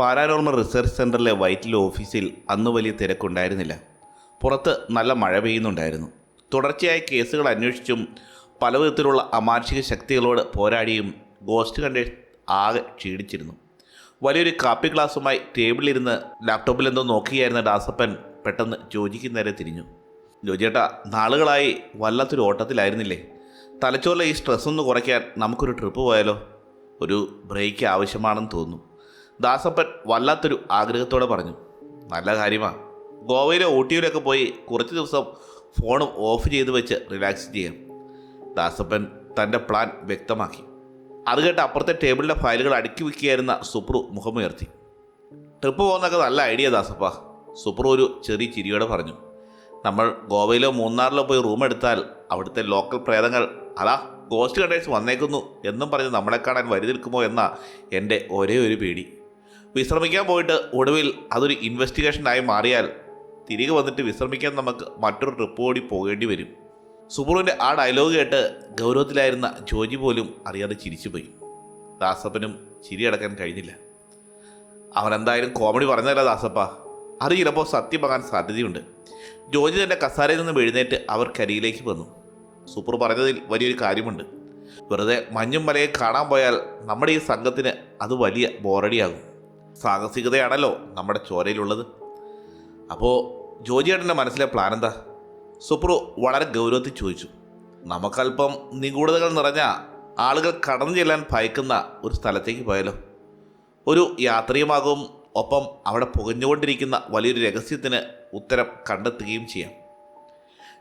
Paranormal research സെൻ്ററിലെ വൈറ്റിലെ ഓഫീസിൽ അന്ന് വലിയ തിരക്കുണ്ടായിരുന്നില്ല. പുറത്ത് നല്ല മഴ പെയ്യുന്നുണ്ടായിരുന്നു. തുടർച്ചയായി കേസുകൾ അന്വേഷിച്ചും പലവിധത്തിലുള്ള അമാനുഷിക ശക്തികളോട് പോരാടിയും ഗോസ്റ്റ് ഹണ്ടേഴ്സ് ആകെ ക്ഷീണിച്ചിരുന്നു. വലിയൊരു കാപ്പി ഗ്ലാസുമായി ടേബിളിലിരുന്ന് ലാപ്ടോപ്പിൽ എന്തോ നോക്കിയായിരുന്ന ദാസപ്പൻ പെട്ടെന്ന് ജോജിക്ക് നേരെ തിരിഞ്ഞു. ജോജിയേട്ടാ, നാളുകളായി വല്ലാത്തൊരു ഓട്ടത്തിലായിരുന്നില്ലേ? തലച്ചോറിലെ ഈ സ്ട്രെസ് ഒന്ന് കുറയ്ക്കാൻ നമുക്കൊരു ട്രിപ്പ് പോയാലോ? ഒരു ബ്രേക്ക് ആവശ്യമാണെന്ന് തോന്നുന്നു. ദാസപ്പൻ വല്ലാത്തൊരു ആഗ്രഹത്തോടെ പറഞ്ഞു. നല്ല കാര്യമാണ്. ഗോവയിലോ ഊട്ടിയിലൊക്കെ പോയി കുറച്ച് ദിവസം ഫോണും ഓഫ് ചെയ്ത് വെച്ച് റിലാക്സ് ചെയ്യാം. ദാസപ്പൻ തൻ്റെ പ്ലാൻ വ്യക്തമാക്കി. അത് കേട്ട് അപ്പുറത്തെ ടേബിളിലെ ഫയലുകൾ അടുക്കി വയ്ക്കുകയായിരുന്ന സുപ്രു മുഖമുയർത്തി. ട്രിപ്പ് പോകുന്നതൊക്കെ നല്ല ഐഡിയ ദാസപ്പ. സുപ്രു ഒരു ചെറിയ ചിരിയോടെ പറഞ്ഞു. നമ്മൾ ഗോവയിലോ മൂന്നാറിലോ പോയി റൂം എടുത്താൽ അവിടുത്തെ ലോക്കൽ പ്രേതങ്ങൾ അതാ ഗോസ്റ്റ് ഹണ്ടേഴ്സ് വന്നേക്കുന്നു എന്നും പറഞ്ഞ് നമ്മളെ കാണാൻ വരി നിൽക്കുമോ എന്ന എൻ്റെ ഒരേ ഒരു പേടി. വിശ്രമിക്കാൻ പോയിട്ട് ഒടുവിൽ അതൊരു ഇൻവെസ്റ്റിഗേഷനായി മാറിയാൽ തിരികെ വന്നിട്ട് വിശ്രമിക്കാൻ നമുക്ക് മറ്റൊരു ട്രിപ്പ് കൂടി പോകേണ്ടി വരും. സുപ്രുവിൻ്റെ ആ ഡയലോഗ് കേട്ട് ഗൗരവത്തിലായിരുന്ന ജോജി പോലും അറിയാതെ ചിരിച്ചുപോയി. ദാസപ്പനും ചിരിയടക്കാൻ കഴിഞ്ഞില്ല. അവനെന്തായാലും കോമഡി പറഞ്ഞതല്ല ദാസപ്പ, അത് ചിലപ്പോൾ സത്യമാകാൻ സാധ്യതയുണ്ട്. ജോജി തൻ്റെ കസാരയിൽ നിന്നും എഴുന്നേറ്റ് അവർക്കരിയിലേക്ക് വന്നു. സുപ്രു പറഞ്ഞതിൽ വലിയൊരു കാര്യമുണ്ട്. വെറുതെ മഞ്ഞും മലയെ കാണാൻ പോയാൽ നമ്മുടെ ഈ സംഘത്തിന് അത് വലിയ ബോറടിയാകും. സാഹസികതയാണല്ലോ നമ്മുടെ ചോരയിലുള്ളത്. അപ്പോൾ ജോജിയേട്ടൻ്റെ മനസ്സിലെ പ്ലാൻ എന്താ? സുപ്രു വളരെ ഗൗരവത്തിൽ ചോദിച്ചു. നമുക്കല്പം നിഗൂഢതകൾ നിറഞ്ഞ ആളുകൾ കടന്നു ചെല്ലാൻ ഭയക്കുന്ന ഒരു സ്ഥലത്തേക്ക് പോയാലോ? ഒരു യാത്രയുമാകും, ഒപ്പം അവിടെ പുകഞ്ഞുകൊണ്ടിരിക്കുന്ന വലിയൊരു രഹസ്യത്തിന് ഉത്തരം കണ്ടെത്തുകയും ചെയ്യാം.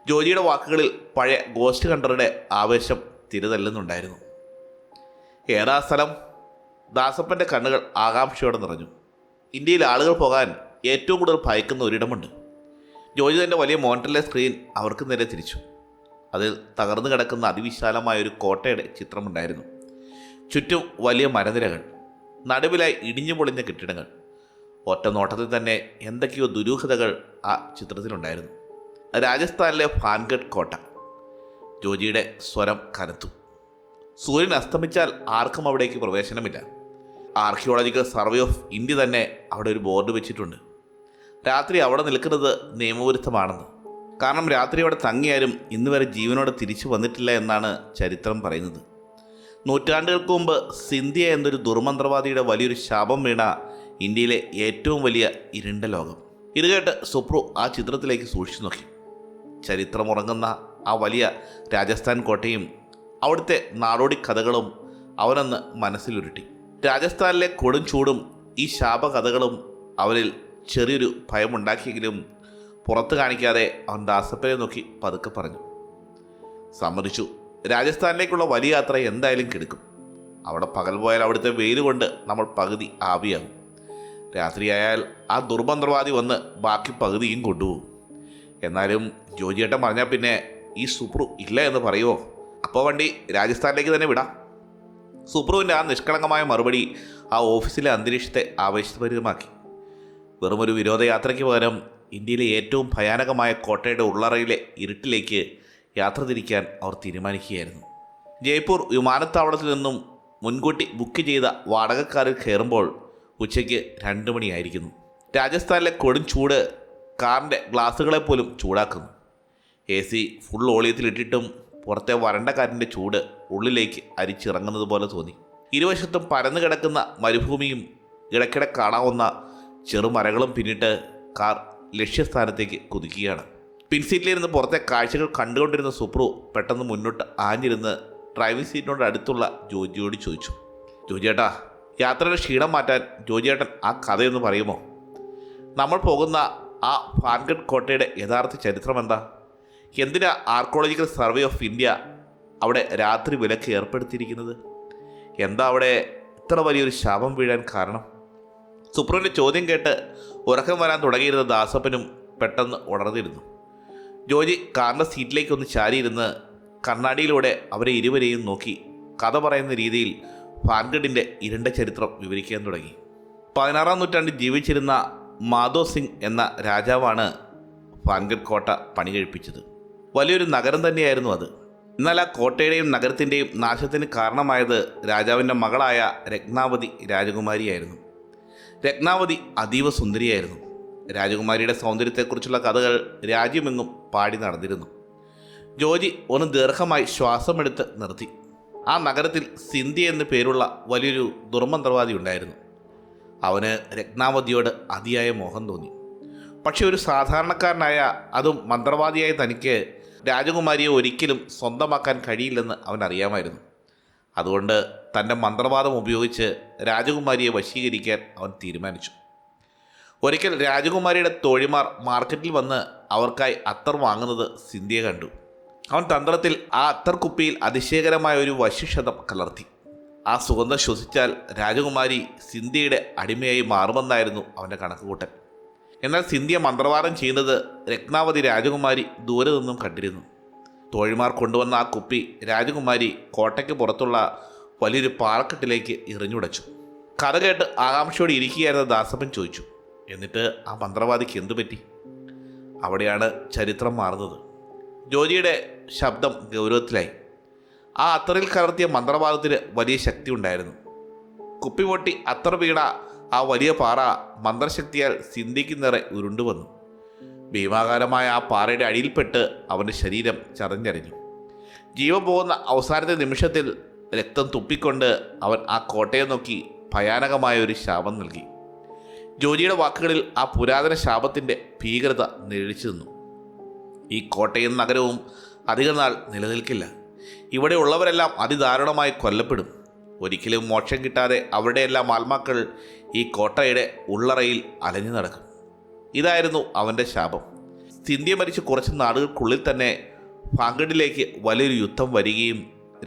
ജോജിയുടെ വാക്കുകളിൽ പഴയ ഗോസ്റ്റ് ഹണ്ടറുടെ ആവേശം തിരിതല്ലുന്നുണ്ടായിരുന്നു. ഏതാ സ്ഥലം? ദാസപ്പൻ്റെ കണ്ണുകൾ ആകാംക്ഷയോടെ നിറഞ്ഞു. ഇന്ത്യയിൽ ആളുകൾ പോകാൻ ഏറ്റവും കൂടുതൽ ഭയക്കുന്ന ഒരിടമുണ്ട്. ജോജി തൻ്റെ വലിയ മോണിറ്ററിലെ സ്ക്രീൻ അവർക്ക് നേരെ തിരിച്ചു. അതിൽ തകർന്നു കിടക്കുന്ന അതിവിശാലമായൊരു കോട്ടയുടെ ചിത്രമുണ്ടായിരുന്നു. ചുറ്റും വലിയ മരനിരകൾ, നടുവിലായി ഇടിഞ്ഞു പൊളിഞ്ഞ കെട്ടിടങ്ങൾ. ഒറ്റ നോട്ടത്തിൽ തന്നെ എന്തൊക്കെയോ ദുരൂഹതകൾ ആ ചിത്രത്തിലുണ്ടായിരുന്നു. രാജസ്ഥാനിലെ ഭാൻഗഡ് കോട്ട. ജോജിയുടെ സ്വരം കനത്തു. സൂര്യൻ അസ്തമിച്ചാൽ ആർക്കും അവിടേക്ക് പ്രവേശനമില്ല. ആർക്കിയോളജിക്കൽ സർവേ ഓഫ് ഇന്ത്യ തന്നെ അവിടെ ഒരു ബോർഡ് വെച്ചിട്ടുണ്ട്. രാത്രി അവിടെ നിൽക്കുന്നത് നിയമവിരുദ്ധമാണെന്ന്. കാരണം രാത്രി അവിടെ തങ്ങിയാലും ഇന്ന് വരെ ജീവനോടെ തിരിച്ചു വന്നിട്ടില്ല എന്നാണ് ചരിത്രം പറയുന്നത്. നൂറ്റാണ്ടുകൾക്ക് മുമ്പ് സിന്ധ്യ എന്നൊരു ദുർമന്ത്രവാദിയുടെ വലിയൊരു ശാപം വീണ ഇന്ത്യയിലെ ഏറ്റവും വലിയ ഇരുണ്ട ലോകം. ഇത് കേട്ട് സുപ്രു ആ ചിത്രത്തിലേക്ക് സൂക്ഷിച്ചു നോക്കി. ചരിത്രമുറങ്ങുന്ന ആ വലിയ രാജസ്ഥാൻ കോട്ടയും അവിടുത്തെ നാടോടി കഥകളും അവനൊന്ന് മനസ്സിലുരുട്ടി. രാജസ്ഥാനിലെ കൊടും ചൂടും ഈ ശാപകഥകളും അവരിൽ ചെറിയൊരു ഭയമുണ്ടാക്കിയെങ്കിലും പുറത്ത് കാണിക്കാതെ അവൻ ദാസപ്പനെ നോക്കി പതുക്കെ പറഞ്ഞു. സമ്മതിച്ചു, രാജസ്ഥാനിലേക്കുള്ള വലിയ യാത്ര എന്തായാലും കിടക്കും. അവിടെ പകൽ പോയാൽ അവിടുത്തെ വെയിൽ കൊണ്ട് നമ്മൾ പകുതി ആവിയാകും. രാത്രിയായാൽ ആ ദുർമന്ത്രവാദി വന്ന് ബാക്കി പകുതിയും കൊണ്ടുപോകും. എന്നാലും ജോജിയേട്ടൻ പറഞ്ഞാൽ പിന്നെ ഈ സുപ്രു ഇല്ല എന്ന് പറയുമോ? അപ്പോൾ വണ്ടി രാജസ്ഥാനിലേക്ക് തന്നെ വിടാം. സുപ്രുവിൻ്റെ ആ നിഷ്കളങ്കമായ മറുപടി ആ ഓഫീസിലെ അന്തരീക്ഷത്തെ ആവേശഭരിതമാക്കി. വെറുമൊരു വിനോദയാത്രയ്ക്ക് പകരം ഇന്ത്യയിലെ ഏറ്റവും ഭയാനകമായ കോട്ടയുടെ ഉള്ളറയിലെ ഇരുട്ടിലേക്ക് യാത്ര തിരിക്കാൻ അവർ തീരുമാനിക്കുകയായിരുന്നു. ജയ്പൂർ വിമാനത്താവളത്തിൽ നിന്നും മുൻകൂട്ടി ബുക്ക് ചെയ്ത വാടകക്കാരിൽ കയറുമ്പോൾ ഉച്ചയ്ക്ക് 2 മണിയായിരിക്കുന്നു. രാജസ്ഥാനിലെ കൊടും ചൂട് കാറിൻ്റെ ഗ്ലാസുകളെപ്പോലും ചൂടാക്കുന്നു. AC ഫുൾ ഓളിയത്തിലിട്ടിട്ടും പുറത്തെ വരണ്ട കാറ്റിൻ്റെ ചൂട് ഉള്ളിലേക്ക് അരിച്ചിറങ്ങുന്നത് പോലെ തോന്നി. ഇരുവശത്തും പരന്നു കിടക്കുന്ന മരുഭൂമിയും ഇടയ്ക്കിടെ കാണാവുന്ന ചെറുമരകളും പിന്നിട്ട് കാർ ലക്ഷ്യസ്ഥാനത്തേക്ക് കുതിക്കുകയാണ്. പിൻസീറ്റിലിരുന്ന് പുറത്തെ കാഴ്ചകൾ കണ്ടുകൊണ്ടിരുന്ന സുപ്രു പെട്ടെന്ന് മുന്നോട്ട് ആഞ്ഞിരുന്ന് ഡ്രൈവിംഗ് സീറ്റിനോട് അടുത്തുള്ള ജോജിയോട് ചോദിച്ചു. ജോജിയേട്ടാ, യാത്രയുടെ ക്ഷീണം മാറ്റാൻ ജോജിയേട്ടൻ ആ കഥയൊന്ന് പറയുമോ? നമ്മൾ പോകുന്ന ആ ഭാൻഗഡ് കോട്ടയുടെ യഥാർത്ഥ ചരിത്രം എന്താ? എന്തിനാ ആർക്കിയോളജിക്കൽ സർവേ ഓഫ് ഇന്ത്യ അവിടെ രാത്രി വിലക്ക് ഏർപ്പെടുത്തിയിരിക്കുന്നത്? എന്താ അവിടെ ഇത്ര വലിയൊരു ശാപം വീഴാൻ കാരണം? സുപ്രുവിൻ്റെ ചോദ്യം കേട്ട് ഉറക്കം വരാൻ തുടങ്ങിയിരുന്ന ദാസപ്പനും പെട്ടെന്ന് ഉണർന്നിരുന്നു. ജോജി കാറിൻ്റെ സീറ്റിലേക്ക് ഒന്ന് ചാരിയിരുന്ന് കണ്ണാടിയിലൂടെ അവരെ ഇരുവരെയും നോക്കി കഥ പറയുന്ന രീതിയിൽ ഭാൻഗഡിൻ്റെ ഇരുണ്ട ചരിത്രം വിവരിക്കാൻ തുടങ്ങി. 16-ാം നൂറ്റാണ്ടിൽ ജീവിച്ചിരുന്ന മാധോ സിംഗ് എന്ന രാജാവാണ് ഭാൻഗഡ് കോട്ട പണി കഴിപ്പിച്ചത്. വലിയൊരു നഗരം തന്നെയായിരുന്നു അത്. എന്നാൽ ആ കോട്ടയുടെയും നഗരത്തിൻ്റെയും നാശത്തിന് കാരണമായത് രാജാവിൻ്റെ മകളായ രത്നാവതി രാജകുമാരിയായിരുന്നു. രത്നാവതി അതീവ സുന്ദരിയായിരുന്നു. രാജകുമാരിയുടെ സൗന്ദര്യത്തെക്കുറിച്ചുള്ള കഥകൾ രാജ്യമെങ്ങും പാടി നടന്നിരുന്നു. ജോജി ഒന്ന് ദീർഘമായി ശ്വാസമെടുത്ത് നിർത്തി. ആ നഗരത്തിൽ സിന്ധ്യ എന്നു പേരുള്ള വലിയൊരു ദുർമന്ത്രവാദി ഉണ്ടായിരുന്നു. അവന് രത്നാവതിയോട് അതിയായ മോഹം തോന്നി. പക്ഷെ ഒരു സാധാരണക്കാരനായ അതും മന്ത്രവാദിയായ തനിക്ക് രാജകുമാരിയെ ഒരിക്കലും സ്വന്തമാക്കാൻ കഴിയില്ലെന്ന് അവൻ അറിയാമായിരുന്നു. അതുകൊണ്ട് തൻ്റെ മന്ത്രവാദം ഉപയോഗിച്ച് രാജകുമാരിയെ വശീകരിക്കാൻ അവൻ തീരുമാനിച്ചു. ഒരിക്കൽ രാജകുമാരിയുടെ തോഴിമാർ മാർക്കറ്റിൽ വന്ന് അവർക്കായി അത്തർ വാങ്ങുന്നത് സിന്ധ്യ കണ്ടു. അവൻ തന്ത്രത്തിൽ ആ അത്തർ കുപ്പിയിൽ അതിശയകരമായ ഒരു വശ്യക്ഷതം കലർത്തി. ആ സുഗന്ധം ശ്വസിച്ചാൽ രാജകുമാരി സിന്ധ്യയുടെ അടിമയായി മാറുമെന്നായിരുന്നു അവൻ്റെ കണക്കുകൂട്ടൽ. എന്നാൽ സിന്ധ്യ മന്ത്രവാദം ചെയ്യുന്നത് രത്നാവതി രാജകുമാരി ദൂരെ നിന്നും കണ്ടിരുന്നു. തോഴിമാർ കൊണ്ടുവന്ന ആ കുപ്പി രാജകുമാരി കോട്ടയ്ക്ക് പുറത്തുള്ള വലിയൊരു പാറക്കെട്ടിലേക്ക് എറിഞ്ഞുടച്ചു. കഥ കേട്ട് ആകാംക്ഷയോടെ ഇരിക്കുകയായിരുന്ന ദാസപ്പൻ ചോദിച്ചു, എന്നിട്ട് ആ മന്ത്രവാദിക്ക് എന്തു പറ്റി? അവിടെയാണ് ചരിത്രം മാറുന്നത്. ജോജിയുടെ ശബ്ദം ഗൗരവത്തിലായി. ആ അത്തറിൽ കലർത്തിയ മന്ത്രവാദത്തിന് വലിയ ശക്തി ഉണ്ടായിരുന്നു. കുപ്പി പൊട്ടി അത്തർ വീണ ആ വലിയ പാറ മന്ത്രശക്തിയാൽ സിന്ധ്യയ്ക്ക് നിറെ ഉരുണ്ടുവന്നു. ഭീമാകാരമായ ആ പാറയുടെ അടിയിൽപ്പെട്ട് അവൻ്റെ ശരീരം ചതഞ്ഞരിഞ്ഞു. ജീവൻ പോകുന്ന അവസാനത്തെ നിമിഷത്തിൽ രക്തം തുപ്പിക്കൊണ്ട് അവൻ ആ കോട്ടയെ നോക്കി ഭയാനകമായ ഒരു ശാപം നൽകി. ജോജിയുടെ വാക്കുകളിൽ ആ പുരാതന ശാപത്തിൻ്റെ ഭീകരത നിഴലിച്ചു നിന്നു. ഈ കോട്ടയും നഗരവും അധികനാൾ നിലനിൽക്കില്ല. ഇവിടെ ഉള്ളവരെല്ലാം അതിദാരുണമായി കൊല്ലപ്പെടും. ഒരിക്കലും മോക്ഷം കിട്ടാതെ അവരുടെയെല്ലാം ആത്മാക്കൾ ഈ കോട്ടയുടെ ഉള്ളറയിൽ അലഞ്ഞു നടക്കും. ഇതായിരുന്നു അവൻ്റെ ശാപം. സിന്ധ്യ മരിച്ച് കുറച്ച് നാളുകൾക്കുള്ളിൽ തന്നെ ഫാങ്കഡിലേക്ക് വലിയൊരു യുദ്ധം വരികയും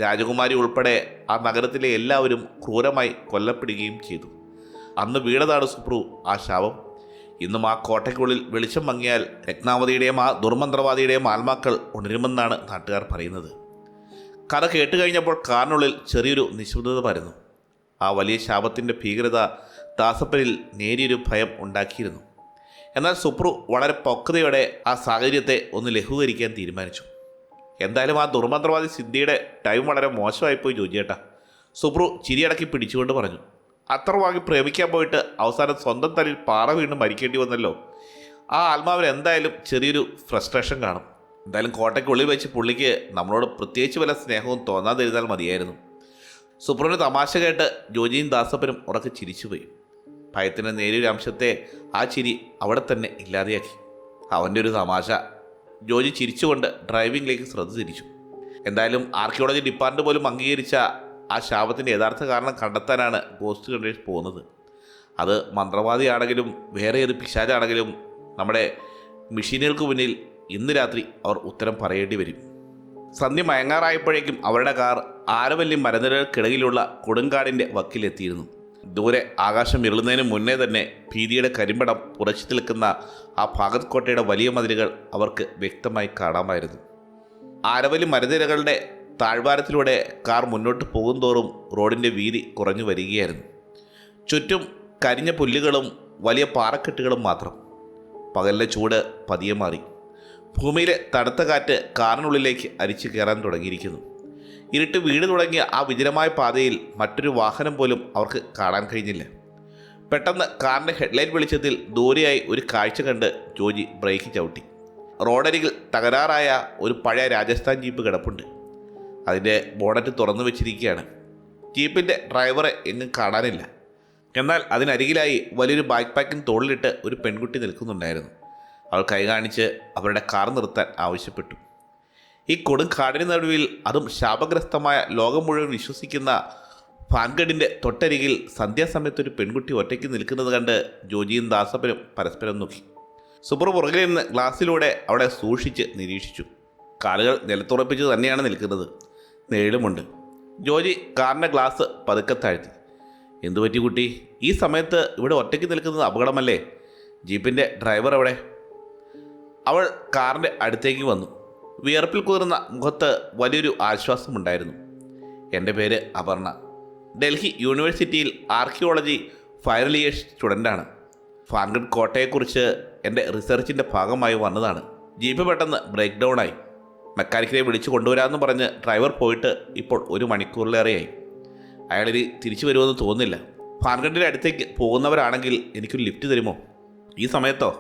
രാജകുമാരി ഉൾപ്പെടെ ആ നഗരത്തിലെ എല്ലാവരും ക്രൂരമായി കൊല്ലപ്പെടുകയും ചെയ്തു. അന്ന് വീണതാണ് സുപ്രു ആ ശാപം. ഇന്നും ആ കോട്ടയ്ക്കുള്ളിൽ വെളിച്ചം മങ്ങിയാൽ രത്നാവതിയുടെയും ആ ദുർമന്ത്രവാദിയുടെയും ആത്മാക്കൾ ഉണരുമെന്നാണ് നാട്ടുകാർ പറയുന്നത്. കഥ കേട്ട് കഴിഞ്ഞപ്പോൾ കാറിനുള്ളിൽ ചെറിയൊരു നിശബ്ദത പരന്നു. ആ വലിയ ശാപത്തിൻ്റെ ഭീകരത ദാസപ്പനിൽ നേരിയൊരു ഭയം ഉണ്ടാക്കിയിരുന്നു. എന്നാൽ സുപ്രു വളരെ പക്വതയോടെ ആ സാഹചര്യത്തെ ഒന്ന് ലഘൂകരിക്കാൻ തീരുമാനിച്ചു. എന്തായാലും ആ ദുർമന്ത്രവാദി സിദ്ധിയുടെ ടൈം വളരെ മോശമായിപ്പോയി ജോജിയേട്ടാ, സുപ്രു ചിരിയടക്കി പിടിച്ചുകൊണ്ട് പറഞ്ഞു. അത്ര വാങ്ങി പ്രേമിക്കാൻ പോയിട്ട് അവസാനം സ്വന്തം തലയിൽ പാറ വീണ് മരിക്കേണ്ടി വന്നല്ലോ. ആ ആത്മാവിന് എന്തായാലും ചെറിയൊരു ഫ്രസ്ട്രേഷൻ കാണും. എന്തായാലും കോട്ടയ്ക്കുള്ളിൽ വെച്ച് പുള്ളിക്ക് നമ്മളോട് പ്രത്യേകിച്ച് വല്ല സ്നേഹവും തോന്നാതിരുന്നാൽ മതിയായിരുന്നു. സുപ്രുവിന് തമാശ കേട്ട് ജോജിയും ദാസപ്പനും ഉറക്കെ ചിരിച്ചുപോയി. ഭയത്തിൻ്റെ നേരിയൊരു അംശത്തെ ആ ചിരി അവിടെ തന്നെ ഇല്ലാതെയാക്കി. അവൻ്റെ ഒരു തമാശ. ജോജി ചിരിച്ചുകൊണ്ട് ഡ്രൈവിംഗിലേക്ക് ശ്രദ്ധ തിരിച്ചു. എന്തായാലും ആർക്കിയോളജി ഡിപ്പാർട്ട്മെൻറ്റ് പോലും അംഗീകരിച്ച ആ ശാപത്തിൻ്റെ യഥാർത്ഥ കാരണം കണ്ടെത്താനാണ് ഗോസ്റ്റ് ഹണ്ടേഴ്സ് പോകുന്നത്. അത് മന്ത്രവാദിയാണെങ്കിലും വേറെ ഏത് പിശാചാണെങ്കിലും നമ്മുടെ മെഷീനുകൾക്ക് മുന്നിൽ ഇന്ന് രാത്രി അവർ ഉത്തരം പറയേണ്ടി വരും. സന്ധ്യ മയങ്ങാറായപ്പോഴേക്കും അവരുടെ കാർ ആരവല്ലി മരനിരകൾക്കിടയിലുള്ള കൊടുങ്കാടിൻ്റെ വക്കിലെത്തിയിരുന്നു. ദൂരെ ആകാശം ഇരുളുന്നതിന് മുന്നേ തന്നെ ഭീതിയുടെ കരിമ്പടം പുറച്ചു നിൽക്കുന്ന ആ ഭാഗത് കോട്ടയുടെ വലിയ മതിലുകൾ അവർക്ക് വ്യക്തമായി കാണാമായിരുന്നു. ആരവല്ലി മരനിരകളുടെ താഴ്വാരത്തിലൂടെ കാർ മുന്നോട്ട് പോകുന്തോറും റോഡിൻ്റെ വീതി കുറഞ്ഞു വരികയായിരുന്നു. ചുറ്റും കരിഞ്ഞ പുല്ലുകളും വലിയ പാറക്കെട്ടുകളും മാത്രം. പകലിലെ ചൂട് പതിയെ മാറി. ഭൂമിയിലെ തണുത്ത കാറ്റ് കാറിനുള്ളിലേക്ക് അരിച്ചു കയറാൻ തുടങ്ങിയിരിക്കുന്നു. ഇരുട്ട് വീട് തുടങ്ങിയ ആ വിജനമായ പാതയിൽ മറ്റൊരു വാഹനം പോലും അവർക്ക് കാണാൻ കഴിഞ്ഞില്ല. പെട്ടെന്ന് കാറിൻ്റെ ഹെഡ്ലൈറ്റ് വെളിച്ചത്തിൽ ദൂരെയായി ഒരു കാഴ്ച കണ്ട് ജോജി ബ്രേക്ക് ചവിട്ടി. റോഡരികിൽ തകരാറായ ഒരു പഴയ രാജസ്ഥാൻ ജീപ്പ് കിടപ്പുണ്ട്. അതിൻ്റെ ബോണറ്റ് തുറന്നു വെച്ചിരിക്കുകയാണ്. ജീപ്പിൻ്റെ ഡ്രൈവറെ എങ്ങും കാണാനില്ല. എന്നാൽ അതിനരികിലായി വലിയൊരു ബാക്ക് പാക്കിന് തോളിലിട്ട് ഒരു പെൺകുട്ടി നിൽക്കുന്നുണ്ടായിരുന്നു. അവൾ കൈ കാണിച്ച് അവരുടെ കാർ നിർത്താൻ ആവശ്യപ്പെട്ടു. ഈ കൊടും കാടിന് നടുവിൽ, അതും ശാപഗ്രസ്തമായ ലോകം മുഴുവൻ വിശ്വസിക്കുന്ന ഫാൻഗഡിൻ്റെ തൊട്ടരികിൽ സന്ധ്യാസമയത്ത് ഒരു പെൺകുട്ടി ഒറ്റയ്ക്ക് നിൽക്കുന്നത് കണ്ട് ജോജിയും ദാസപ്പനും പരസ്പരം നോക്കി. സുപ്രു പുറകിൽ നിന്ന് ഗ്ലാസ്സിലൂടെ അവിടെ സൂക്ഷിച്ച് നിരീക്ഷിച്ചു. കാലുകൾ നിലത്തുറപ്പിച്ച് തന്നെയാണ് നിൽക്കുന്നത്. നിഴലുമുണ്ട്. ജോജി കാറിൻ്റെ ഗ്ലാസ് പതുക്കെ താഴ്ത്തി. എന്തുപറ്റി കുട്ടി? ഈ സമയത്ത് ഇവിടെ ഒറ്റയ്ക്ക് നിൽക്കുന്നത് അപകടമല്ലേ? ജീപ്പിൻ്റെ ഡ്രൈവർ എവിടെ? അവൾ കാറിൻ്റെ അടുത്തേക്ക് വന്നു. വിയർപ്പിൽ കുതിർന്ന മുഖത്ത് വലിയൊരു ആശ്വാസമുണ്ടായിരുന്നു. എൻ്റെ പേര് അപർണ. ഡൽഹി യൂണിവേഴ്സിറ്റിയിൽ ആർക്കിയോളജി ഫൈനൽ ഇയർ സ്റ്റുഡൻ്റാണ്. ഫാൻഗഡ് കോട്ടയെക്കുറിച്ച് എൻ്റെ റിസർച്ചിൻ്റെ ഭാഗമായി വന്നതാണ്. ജീപ്പ് പെട്ടെന്ന് ബ്രേക്ക് ഡൗണായി. മെക്കാനിക്കിനെ വിളിച്ചു കൊണ്ടുവരാമെന്ന് പറഞ്ഞ് ഡ്രൈവർ പോയിട്ട് ഇപ്പോൾ 1 മണിക്കൂറിലേറെയായി. അയാളിനി തിരിച്ചു വരുമെന്ന് തോന്നുന്നില്ല. ഫാൻഗണ്ടിൻ്റെ അടുത്തേക്ക് പോകുന്നവരാണെങ്കിൽ എനിക്കൊരു ലിഫ്റ്റ് തരുമോ? ഈ സമയത്തോ?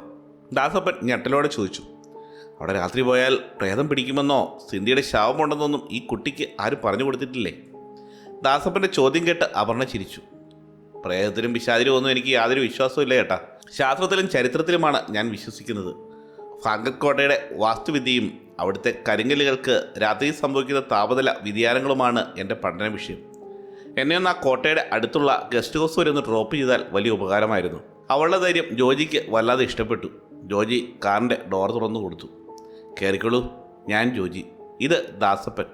ദാസപ്പൻ ഞെട്ടലോടെ ചോദിച്ചു. അവിടെ രാത്രി പോയാൽ പ്രേതം പിടിക്കുമെന്നോ സിന്ധിയുടെ ശവമുണ്ടെന്നൊന്നും ഈ കുട്ടിക്ക് ആരും പറഞ്ഞു കൊടുത്തിട്ടില്ലേ? ദാസപ്പൻ്റെ ചോദ്യം കേട്ട് അപർണ ചിരിച്ചു. പ്രേതത്തിലും പിശാചിലും ഒന്നും എനിക്ക് യാതൊരു വിശ്വാസവും ഇല്ല ചേട്ടാ. ശാസ്ത്രത്തിലും ചരിത്രത്തിലുമാണ് ഞാൻ വിശ്വസിക്കുന്നത്. ഫാൻഗട്ട് കോട്ടയുടെ വാസ്തുവിദ്യയും അവിടുത്തെ കരിങ്കല്ലുകൾക്ക് രാത്രിയിൽ സംഭവിക്കുന്ന താപനില വ്യതിയാനങ്ങളുമാണ് എൻ്റെ പഠന വിഷയം. എന്നെ ഒന്ന് ആ കോട്ടയുടെ അടുത്തുള്ള ഗസ്റ്റ് ഹൗസ് വരെ ഒന്ന് ഡ്രോപ്പ് ചെയ്താൽ വലിയ ഉപകാരമായിരുന്നു. അവളുടെ ധൈര്യം ജോജിക്ക് വല്ലാതെ ഇഷ്ടപ്പെട്ടു. ജോജി കാറിൻ്റെ ഡോർ തുറന്നു കൊടുത്തു. കയറിക്കോളൂ, ഞാൻ ജോജി, ഇത് ദാസപ്പൻ,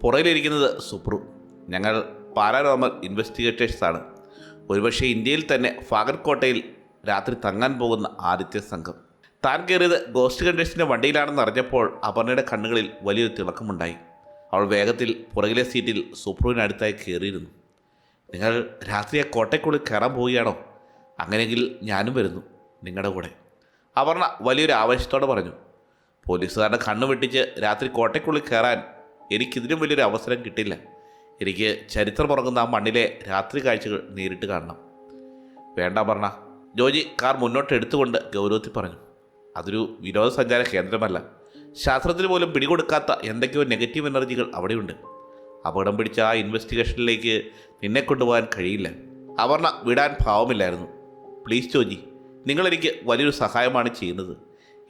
പുറകിലിരിക്കുന്നത് സുപ്രു. ഞങ്ങൾ പാരാനോർമൽ ഇൻവെസ്റ്റിഗേറ്റേഴ്സാണ്. ഒരുപക്ഷെ ഇന്ത്യയിൽ തന്നെ ഫാഗട്ട് കോട്ടയിൽ രാത്രി തങ്ങാൻ പോകുന്ന ആദ്യത്തെ സംഘം. താൻ കയറിയത് ഗോസ്റ്റ് ഹണ്ടേഴ്സിൻ്റെ വണ്ടിയിലാണെന്ന് അറിഞ്ഞപ്പോൾ അപർണയുടെ കണ്ണുകളിൽ വലിയൊരു തിളക്കമുണ്ടായി. അവൾ വേഗത്തിൽ പുറകിലെ സീറ്റിൽ സുപ്രുവിനടുത്തായി കയറിയിരുന്നു. നിങ്ങൾ രാത്രി ആ കോട്ടയ്ക്കുള്ളിൽ കയറാൻ പോവുകയാണോ? അങ്ങനെയെങ്കിൽ ഞാനും വരുന്നു നിങ്ങളുടെ കൂടെ, അപർണ വലിയൊരു ആവേശത്തോടെ പറഞ്ഞു. പോലീസുകാരുടെ കണ്ണു വെട്ടിച്ച് രാത്രി കോട്ടയ്ക്കുള്ളിൽ കയറാൻ എനിക്കിതിനും വലിയൊരു അവസരം കിട്ടില്ല. എനിക്ക് ചരിത്രം ഉറങ്ങുന്ന ആ മണ്ണിലെ രാത്രി കാഴ്ചകൾ നേരിട്ട് കാണണം. വേണ്ട അപർണ, ജോജി കാർ മുന്നോട്ട് എടുത്തുകൊണ്ട് ഗൗരവത്തിൽ പറഞ്ഞു. അതൊരു വിനോദസഞ്ചാര കേന്ദ്രമല്ല. ശാസ്ത്രത്തിന് പോലും പിടികൊടുക്കാത്ത എന്തൊക്കെയോ നെഗറ്റീവ് എനർജികൾ അവിടെയുണ്ട്. അപകടം പിടിച്ച ആ ഇൻവെസ്റ്റിഗേഷനിലേക്ക് നിന്നെ കൊണ്ടുപോകാൻ കഴിയില്ല. അപർണ വിടാൻ ഭാവമില്ലായിരുന്നു. പ്ലീസ് ജോജി, നിങ്ങളെനിക്ക് വലിയൊരു സഹായമാണ് ചെയ്യുന്നത്.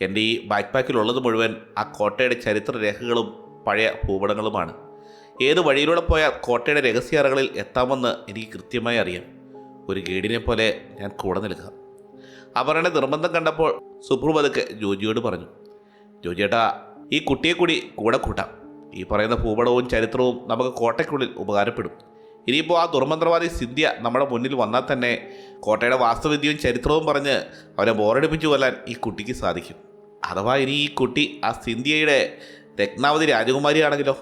എൻ്റെ ഈ ബാക്ക് പാക്കിലുള്ളത് മുഴുവൻ ആ കോട്ടയുടെ ചരിത്രരേഖകളും പഴയ ഭൂപടങ്ങളുമാണ്. ഏത് വഴിയിലൂടെ പോയാൽ കോട്ടയുടെ രഹസ്യാറകളിൽ എത്താമെന്ന് എനിക്ക് കൃത്യമായി അറിയാം. ഒരു ഗൈഡിനെ പോലെ ഞാൻ കൂടെ നിൽക്കാം. അപർണയുടെ നിർബന്ധം കണ്ടപ്പോൾ സുപ്രു പതുക്കെ ജോജിയോട് പറഞ്ഞു. ജോജിയേട്ടാ, ഈ കുട്ടിയെ കൂടെ കൂട്ടാം. ഈ പറയുന്ന ഭൂപടവും ചരിത്രവും നമുക്ക് കോട്ടയ്ക്കുള്ളിൽ ഉപകാരപ്പെടും. ഇനിയിപ്പോൾ ആ ദുർമന്ത്രവാദി സിന്ധ്യ നമ്മുടെ മുന്നിൽ വന്നാൽ തന്നെ കോട്ടയുടെ വാസ്തുവിദ്യയും ചരിത്രവും പറഞ്ഞ് അവരെ ബോറടിപ്പിച്ചു കൊല്ലാൻ ഈ കുട്ടിക്ക് സാധിക്കും. അഥവാ ഇനി ഈ കുട്ടി ആ സിന്ധ്യയുടെ രത്നാവതി രാജകുമാരിയാണെങ്കിലോ,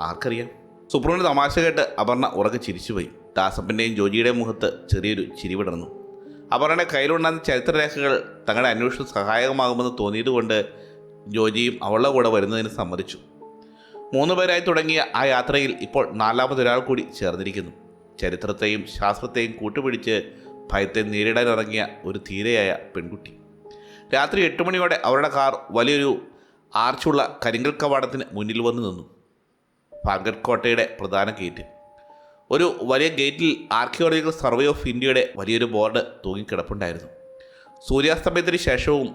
ആർക്കറിയാം? സുപ്രുവിൻ്റെ തമാശ കേട്ട് അപർണ ഉറക്കെ ചിരിച്ചുപോയി. ദാസപ്പൻ്റെയും ജോജിയുടെയും മുഖത്ത് ചെറിയൊരു ചിരി വിടർന്നു. അപർണയുടെ കയ്യിലുണ്ടാകുന്ന ചരിത്രരേഖകൾ തങ്ങളുടെ അന്വേഷണം സഹായകമാകുമെന്ന് തോന്നിയതുകൊണ്ട് ജോജിയും അവളുടെ കൂടെ വരുന്നതിന് സമ്മതിച്ചു. 3 പേരായി തുടങ്ങിയ ആ യാത്രയിൽ ഇപ്പോൾ 4മതൊരാൾ കൂടി ചേർന്നിരിക്കുന്നു. ചരിത്രത്തെയും ശാസ്ത്രത്തെയും കൂട്ടുപിടിച്ച് ഭയത്തെ നേരിടാനിറങ്ങിയ ഒരു ധീരയായ പെൺകുട്ടി. രാത്രി 8 മണിയോടെ അവരുടെ കാർ വലിയൊരു ആർച്ചുള്ള കരിങ്കൽ കവാടത്തിന് മുന്നിൽ വന്ന് നിന്നു. ഫാൻഗട്ട് കോട്ടയുടെ പ്രധാന ഗേറ്റ്. ഒരു വലിയ ഗേറ്റിൽ ആർക്കിയോളജിക്കൽ സർവേ ഓഫ് ഇന്ത്യയുടെ വലിയൊരു ബോർഡ് തൂങ്ങിക്കിടപ്പുണ്ടായിരുന്നു. സൂര്യാസ്തമയത്തിന് ശേഷവും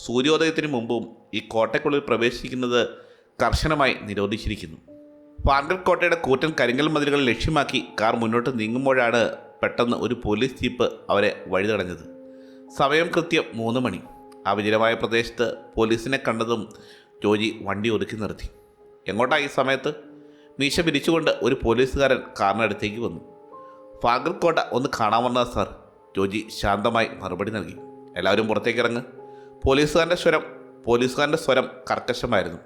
സൂര്യോദയത്തിനു മുമ്പും ഈ കോട്ടയ്ക്കുള്ളിൽ പ്രവേശിക്കുന്നത് കർശനമായി നിരോധിച്ചിരിക്കുന്നു. ഫാൻഗട്ട് കോട്ടയുടെ കൂറ്റൻ കരിങ്കൽ മതിലുകൾ ലക്ഷ്യമാക്കി കാർ മുന്നോട്ട് നീങ്ങുമ്പോഴാണ് പെട്ടെന്ന് ഒരു പോലീസ് ജീപ്പ് അവരെ വഴിതടഞ്ഞത്. സമയം കൃത്യം 3 മണി. ആ വിജനമായ പ്രദേശത്ത് പോലീസിനെ കണ്ടതും ജോജി വണ്ടി ഒതുക്കി നിർത്തി. എങ്ങോട്ടാ ഈ സമയത്ത്? മീശ പിരിച്ചുകൊണ്ട് ഒരു പോലീസുകാരൻ കാറിനടുത്തേക്ക് വന്നു. ഫാൻഗട്ട് കോട്ട ഒന്ന് കാണാമെന്നാ സാർ, ജോജി ശാന്തമായി മറുപടി നൽകി. എല്ലാവരും പുറത്തേക്ക് ഇറങ്ങ്. പോലീസുകാരൻ്റെ സ്വരം കർക്കശമായിരുന്നു.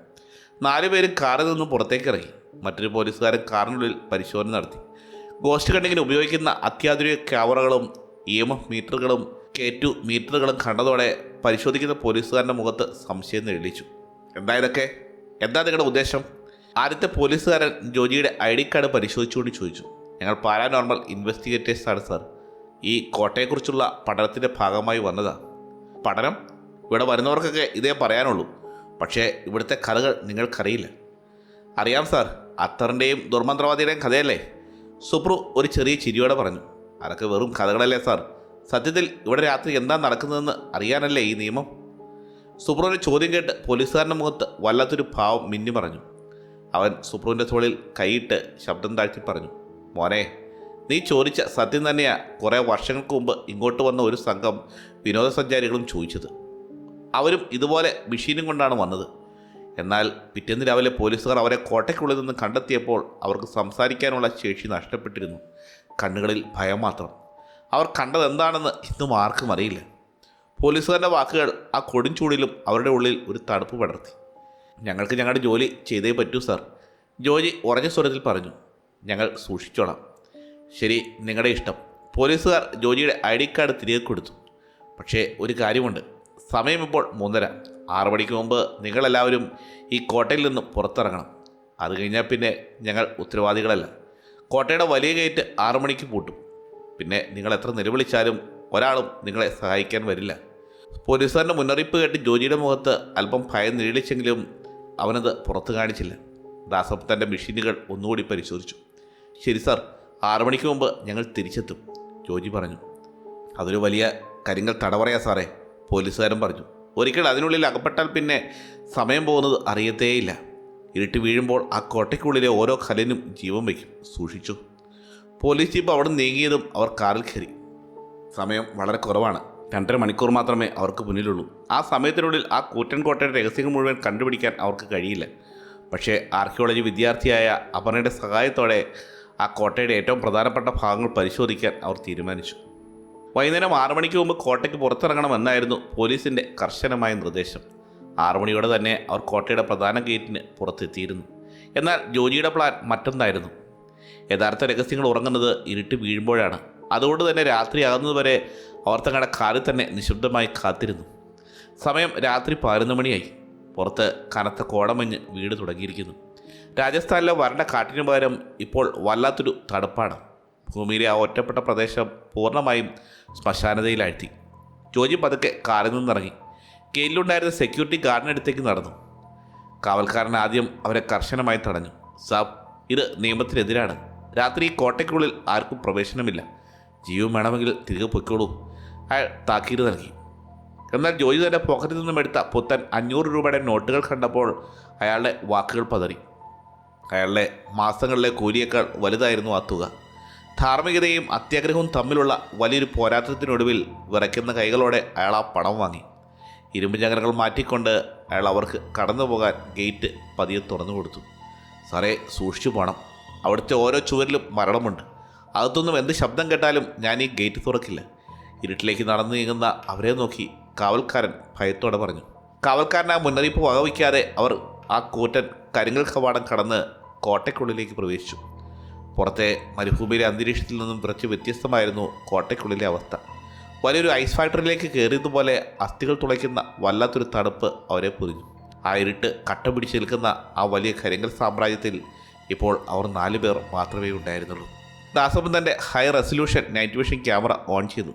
4 പേരും കാറിൽ നിന്നും പുറത്തേക്ക് ഇറങ്ങി. മറ്റൊരു പോലീസുകാരൻ കാറിനുള്ളിൽ പരിശോധന നടത്തി. ഗോസ്റ്റ് ഹണ്ടിങ്ങിന് ഉപയോഗിക്കുന്ന അത്യാധുനിക ക്യാമറകളും EMF മീറ്ററുകളും K2 മീറ്ററുകളും കണ്ടതോടെ പരിശോധിക്കുന്ന പോലീസുകാരൻ്റെ മുഖത്ത് സംശയം തെളിയിച്ചു. എന്താ ഇതൊക്കെ? എന്താ നിങ്ങളുടെ ഉദ്ദേശം? ആദ്യത്തെ പോലീസുകാരൻ ജോജിയുടെ ID കാർഡ് പരിശോധിച്ചുകൊണ്ട് ചോദിച്ചു. ഞങ്ങൾ പാരാനോർമൽ ഇൻവെസ്റ്റിഗേറ്റേഴ്സാണ് സാർ. ഈ കോട്ടയെക്കുറിച്ചുള്ള പഠനത്തിൻ്റെ ഭാഗമായി വന്നതാ. പഠനം? ഇവിടെ വരുന്നവർക്കൊക്കെ ഇതേ പറയാനുള്ളൂ. പക്ഷേ ഇവിടുത്തെ കഥകൾ നിങ്ങൾക്കറിയില്ല. അറിയാം സാർ, അത്തറിൻ്റെയും ദുർമന്ത്രവാദിയുടെയും കഥയല്ലേ? സുപ്രു ഒരു ചെറിയ ചിരിയോടെ പറഞ്ഞു. അതൊക്കെ വെറും കഥകളല്ലേ സാർ. സത്യത്തിൽ ഇവിടെ രാത്രി എന്താ നടക്കുന്നതെന്ന് അറിയാനല്ലേ ഈ നിയമം? സുപ്രുവിൻ്റെ ചോദ്യം കേട്ട് പോലീസുകാരൻ്റെ മുഖത്ത് വല്ലാത്തൊരു ഭാവം മിന്നി പറഞ്ഞു. അവൻ സുപ്രുവിൻ്റെ തോളിൽ കൈയിട്ട് ശബ്ദം താഴ്ത്തി പറഞ്ഞു. മോനെ, നീ ചോദിച്ച സത്യം തന്നെയാ കുറേ വർഷങ്ങൾക്ക് മുമ്പ് ഇങ്ങോട്ട് വന്ന ഒരു സംഘം വിനോദസഞ്ചാരികളും ചോദിച്ചത്. അവരും ഇതുപോലെ മെഷീനും കൊണ്ടാണ് വന്നത്. എന്നാൽ പിറ്റേന്ന് രാവിലെ പോലീസുകാർ അവരെ കോട്ടയ്ക്കുള്ളിൽ നിന്ന് കണ്ടെത്തിയപ്പോൾ അവർക്ക് സംസാരിക്കാനുള്ള ശേഷി നഷ്ടപ്പെട്ടിരുന്നു. കണ്ണുകളിൽ ഭയം മാത്രം. അവർ കണ്ടതെന്താണെന്ന് ഇന്നും ആർക്കും അറിയില്ല. പോലീസുകാരുടെ വാക്കുകൾ ആ കൊടുംചൂടിലും അവരുടെ ഉള്ളിൽ ഒരു തണുപ്പ് പടർത്തി. ഞങ്ങൾക്ക് ഞങ്ങളുടെ ജോലി ചെയ്തേ പറ്റൂ സാർ, ജോജി ഉറഞ്ഞ സ്വരത്തിൽ പറഞ്ഞു. ഞങ്ങൾ സൂക്ഷിച്ചോളാം. ശരി, നിങ്ങളുടെ ഇഷ്ടം. പോലീസുകാർ ജോജിയുടെ ID കാർഡ് തിരികെ കൊടുത്തു. പക്ഷേ ഒരു കാര്യമുണ്ട്. സമയം ഇപ്പോൾ 3:30. 6 മണിക്ക് മുമ്പ് നിങ്ങളെല്ലാവരും ഈ കോട്ടയിൽ നിന്നും പുറത്തിറങ്ങണം. അത് കഴിഞ്ഞാൽ പിന്നെ ഞങ്ങൾ ഉത്തരവാദികളല്ല. കോട്ടയുടെ വലിയ ഗേറ്റ് 6 മണിക്ക് പൂട്ടും. പിന്നെ നിങ്ങൾ എത്ര നിലവിളിച്ചാലും ഒരാളും നിങ്ങളെ സഹായിക്കാൻ വരില്ല. പോലീസുകാരൻ്റെ മുന്നറിയിപ്പ് കേട്ട് ജോജിയുടെ മുഖത്ത് അല്പം ഭയം നീളിച്ചെങ്കിലും അവനത് പുറത്തു കാണിച്ചില്ല. ദാസപ്പൻ തൻ്റെ മെഷീനുകൾ ഒന്നുകൂടി പരിശോധിച്ചു. ശരി സാർ, 6 മണിക്ക് മുമ്പ് ഞങ്ങൾ തിരിച്ചെത്തും, ജോജി പറഞ്ഞു. അതൊരു വലിയ കരിങ്കൽ തടവറയാ സാറേ, പോലീസുകാരൻ പറഞ്ഞു. ഒരിക്കൽ അതിനുള്ളിൽ അകപ്പെട്ടാൽ പിന്നെ സമയം പോകുന്നത് അറിയത്തേയില്ല. ഇരുട്ട് വീഴുമ്പോൾ ആ കോട്ടയ്ക്കുള്ളിലെ ഓരോ കല്ലിനും ജീവൻ വയ്ക്കും, സൂക്ഷിച്ചു. പോലീസ് ജീപ്പ് അവിടെ നീങ്ങിയതും അവർ കാറിൽ കയറി. സമയം വളരെ കുറവാണ്, 2.5 മണിക്കൂർ മാത്രമേ അവർക്ക് മുന്നിലുള്ളൂ. ആ സമയത്തിനുള്ളിൽ ആ കൂറ്റൻ കോട്ടയുടെ രഹസ്യങ്ങൾ മുഴുവൻ കണ്ടുപിടിക്കാൻ അവർക്ക് കഴിയില്ല. പക്ഷേ ആർക്കിയോളജി വിദ്യാർത്ഥിയായ അപർണയുടെ സഹായത്തോടെ ആ കോട്ടയുടെ ഏറ്റവും പ്രധാനപ്പെട്ട ഭാഗങ്ങൾ പരിശോധിക്കാൻ അവർ തീരുമാനിച്ചു. വൈകുന്നേരം 6 മണിക്ക് മുമ്പ് കോട്ടയ്ക്ക് പുറത്തിറങ്ങണമെന്നായിരുന്നു പോലീസിൻ്റെ കർശനമായ നിർദ്ദേശം. 6 മണിയോടെ തന്നെ അവർ കോട്ടയുടെ പ്രധാന ഗേറ്റിന് പുറത്തെത്തിയിരുന്നു. എന്നാൽ ജോജിയുടെ പ്ലാൻ മറ്റൊന്നായിരുന്നു. യഥാർത്ഥ രഹസ്യങ്ങൾ ഉറങ്ങുന്നത് ഇരുട്ട് വീഴുമ്പോഴാണ്. അതുകൊണ്ട് തന്നെ രാത്രിയാകുന്നതുവരെ അവർ തങ്ങളുടെ കാറിൽ തന്നെ നിശബ്ദമായി കാത്തിരുന്നു. സമയം രാത്രി 11 മണിയായി. പുറത്ത് കനത്ത കോടമഞ്ഞ് വീട് തുടങ്ങിയിരിക്കുന്നു. രാജസ്ഥാനിലെ വരണ്ട കാട്ടിനു പകരം ഇപ്പോൾ വല്ലാത്തൊരു തണുപ്പാണ്. ഭൂമിയിലെ ആ ഒറ്റപ്പെട്ട പ്രദേശം പൂർണ്ണമായും ശ്മശാനതയിലാഴ്ത്തി. ജോജി പതുക്കെ കാറിൽ നിന്നിറങ്ങി ഗേറ്റിലുണ്ടായിരുന്ന സെക്യൂരിറ്റി ഗാർഡിനടുത്തേക്ക് നടന്നു. കാവൽക്കാരൻ ആദ്യം അവരെ കർശനമായി തടഞ്ഞു. സാബ്, ഇത് നിയമത്തിനെതിരാണ്. രാത്രി ഈ കോട്ടയ്ക്കുള്ളിൽ ആർക്കും പ്രവേശനമില്ല. ജീവൻ വേണമെങ്കിൽ തിരികെ പൊയ്ക്കോളൂ, അയാൾ താക്കീത് നൽകി. എന്നാൽ ജോജി തൻ്റെ പോക്കറ്റിൽ നിന്നും എടുത്ത പുത്തൻ 500 രൂപയുടെ നോട്ടുകൾ കണ്ടപ്പോൾ അയാളുടെ വാക്കുകൾ പതറി. അയാളുടെ മാസങ്ങളിലെ കൂലിയേക്കാൾ വലുതായിരുന്നു ആ തുക. ധാർമ്മികതയും അത്യാഗ്രഹവും തമ്മിലുള്ള വലിയൊരു പോരാട്ടത്തിനൊടുവിൽ വിറയ്ക്കുന്ന കൈകളോടെ അയാൾ ആ പണം വാങ്ങി. ഇരുമ്പ് ചങ്ങലകൾ മാറ്റിക്കൊണ്ട് അയാൾ അവർക്ക് കടന്നു പോകാൻ ഗേറ്റ് പതിയെ തുറന്നു കൊടുത്തു. സാറേ, സൂക്ഷിച്ചു പോകണം. അവിടുത്തെ ഓരോ ചുവരിലും മരണമുണ്ട്. അകത്തൊന്നും എന്ത് ശബ്ദം കേട്ടാലും ഞാൻ ഈ ഗേറ്റ് തുറക്കില്ല. ഇരുട്ടിലേക്ക് നടന്നു നീങ്ങുന്ന അവരെ നോക്കി കാവൽക്കാരൻ ഭയത്തോടെ പറഞ്ഞു. കാവൽക്കാരൻ ആ മുന്നറിയിപ്പ് വകവയ്ക്കാതെ അവർ ആ കൂറ്റൻ കരിങ്കൽ കവാടം കടന്ന് കോട്ടയ്ക്കുള്ളിലേക്ക് പ്രവേശിച്ചു. പുറത്തെ മരുഭൂമിയിലെ അന്തരീക്ഷത്തിൽ നിന്നും കുറച്ച് വ്യത്യസ്തമായിരുന്നു കോട്ടയ്ക്കുള്ളിലെ അവസ്ഥ. വലിയൊരു ഐസ് ഫാക്ടറിയിലേക്ക് കയറിയതുപോലെ അസ്ഥികൾ തുളയ്ക്കുന്ന വല്ലാത്തൊരു തണുപ്പ് അവരെ പൊതിഞ്ഞു. ആ ഇരുട്ട് കട്ട പിടിച്ച് നിൽക്കുന്ന ആ വലിയ കരിങ്കൽ സാമ്രാജ്യത്തിൽ ഇപ്പോൾ അവർ 4 പേർ മാത്രമേ ഉണ്ടായിരുന്നുള്ളൂ. ദാസപ്പൻ തൻ്റെ high resolution night vision camera on ചെയ്തു.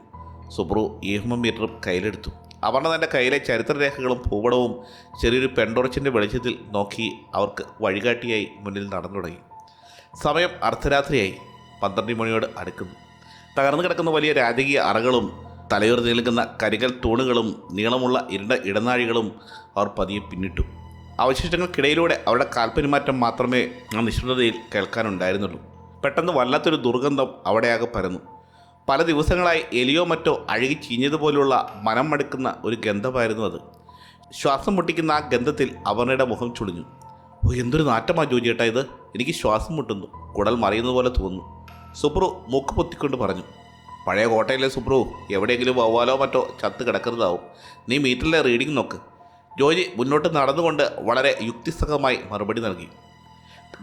സുബ്രു ഈഹ്മോമീറ്ററും കയ്യിലെടുത്തു. അപർണ തൻ്റെ കയ്യിലെ ചരിത്രരേഖകളും ഭൂപടവും ചെറിയൊരു പെൺടോർച്ചിൻ്റെ വെളിച്ചത്തിൽ നോക്കി അവർക്ക് വഴികാട്ടിയായി മുന്നിൽ നടന്നു തുടങ്ങി. സമയം അർദ്ധരാത്രിയായി. 12 മണിയോട് അടുക്കുന്നു. തകർന്നു കിടക്കുന്ന വലിയ രാജകീയ അറകളും തലയുയർത്തി നിൽക്കുന്ന കരികൽ തൂണുകളും നീളമുള്ള ഇരുണ്ട ഇടനാഴികളും അവർ പതിയെ പിന്നിട്ടു. അവശിഷ്ടങ്ങൾക്കിടയിലൂടെ അവരുടെ കാൽപ്പെരുമാറ്റം മാത്രമേ ആ നിശബ്ദതയിൽ കേൾക്കാനുണ്ടായിരുന്നുള്ളൂ. പെട്ടെന്ന് വല്ലാത്തൊരു ദുർഗന്ധം അവിടെയാകെ പരന്നു. പല ദിവസങ്ങളായി എലിയോ മറ്റോ അഴുകി ചീഞ്ഞതുപോലുള്ള മനം മടുക്കുന്ന ഒരു ഗന്ധമായിരുന്നു അത്. ശ്വാസം മുട്ടിക്കുന്ന ആ ഗന്ധത്തിൽ അപർണയുടെ മുഖം ചുളിഞ്ഞു. ഓ, എന്തൊരു നാറ്റമാ ജോജിയേട്ടാ ഇത്! എനിക്ക് ശ്വാസം മുട്ടുന്നു, കുടൽ മറിയുന്നത് പോലെ തോന്നുന്നു, സുബ്രു മൂക്ക് പൊത്തിക്കൊണ്ട് പറഞ്ഞു. പഴയ കോട്ടയിലെ സുബ്രു, എവിടെയെങ്കിലും വവ്വാലോ മറ്റോ ചത്ത് കിടക്കുന്നതാവും. നീ മീറ്ററിലെ റീഡിംഗ് നോക്ക്. ജോജി മുന്നോട്ട് നടന്നുകൊണ്ട് വളരെ യുക്തിസഹമായി മറുപടി നൽകി.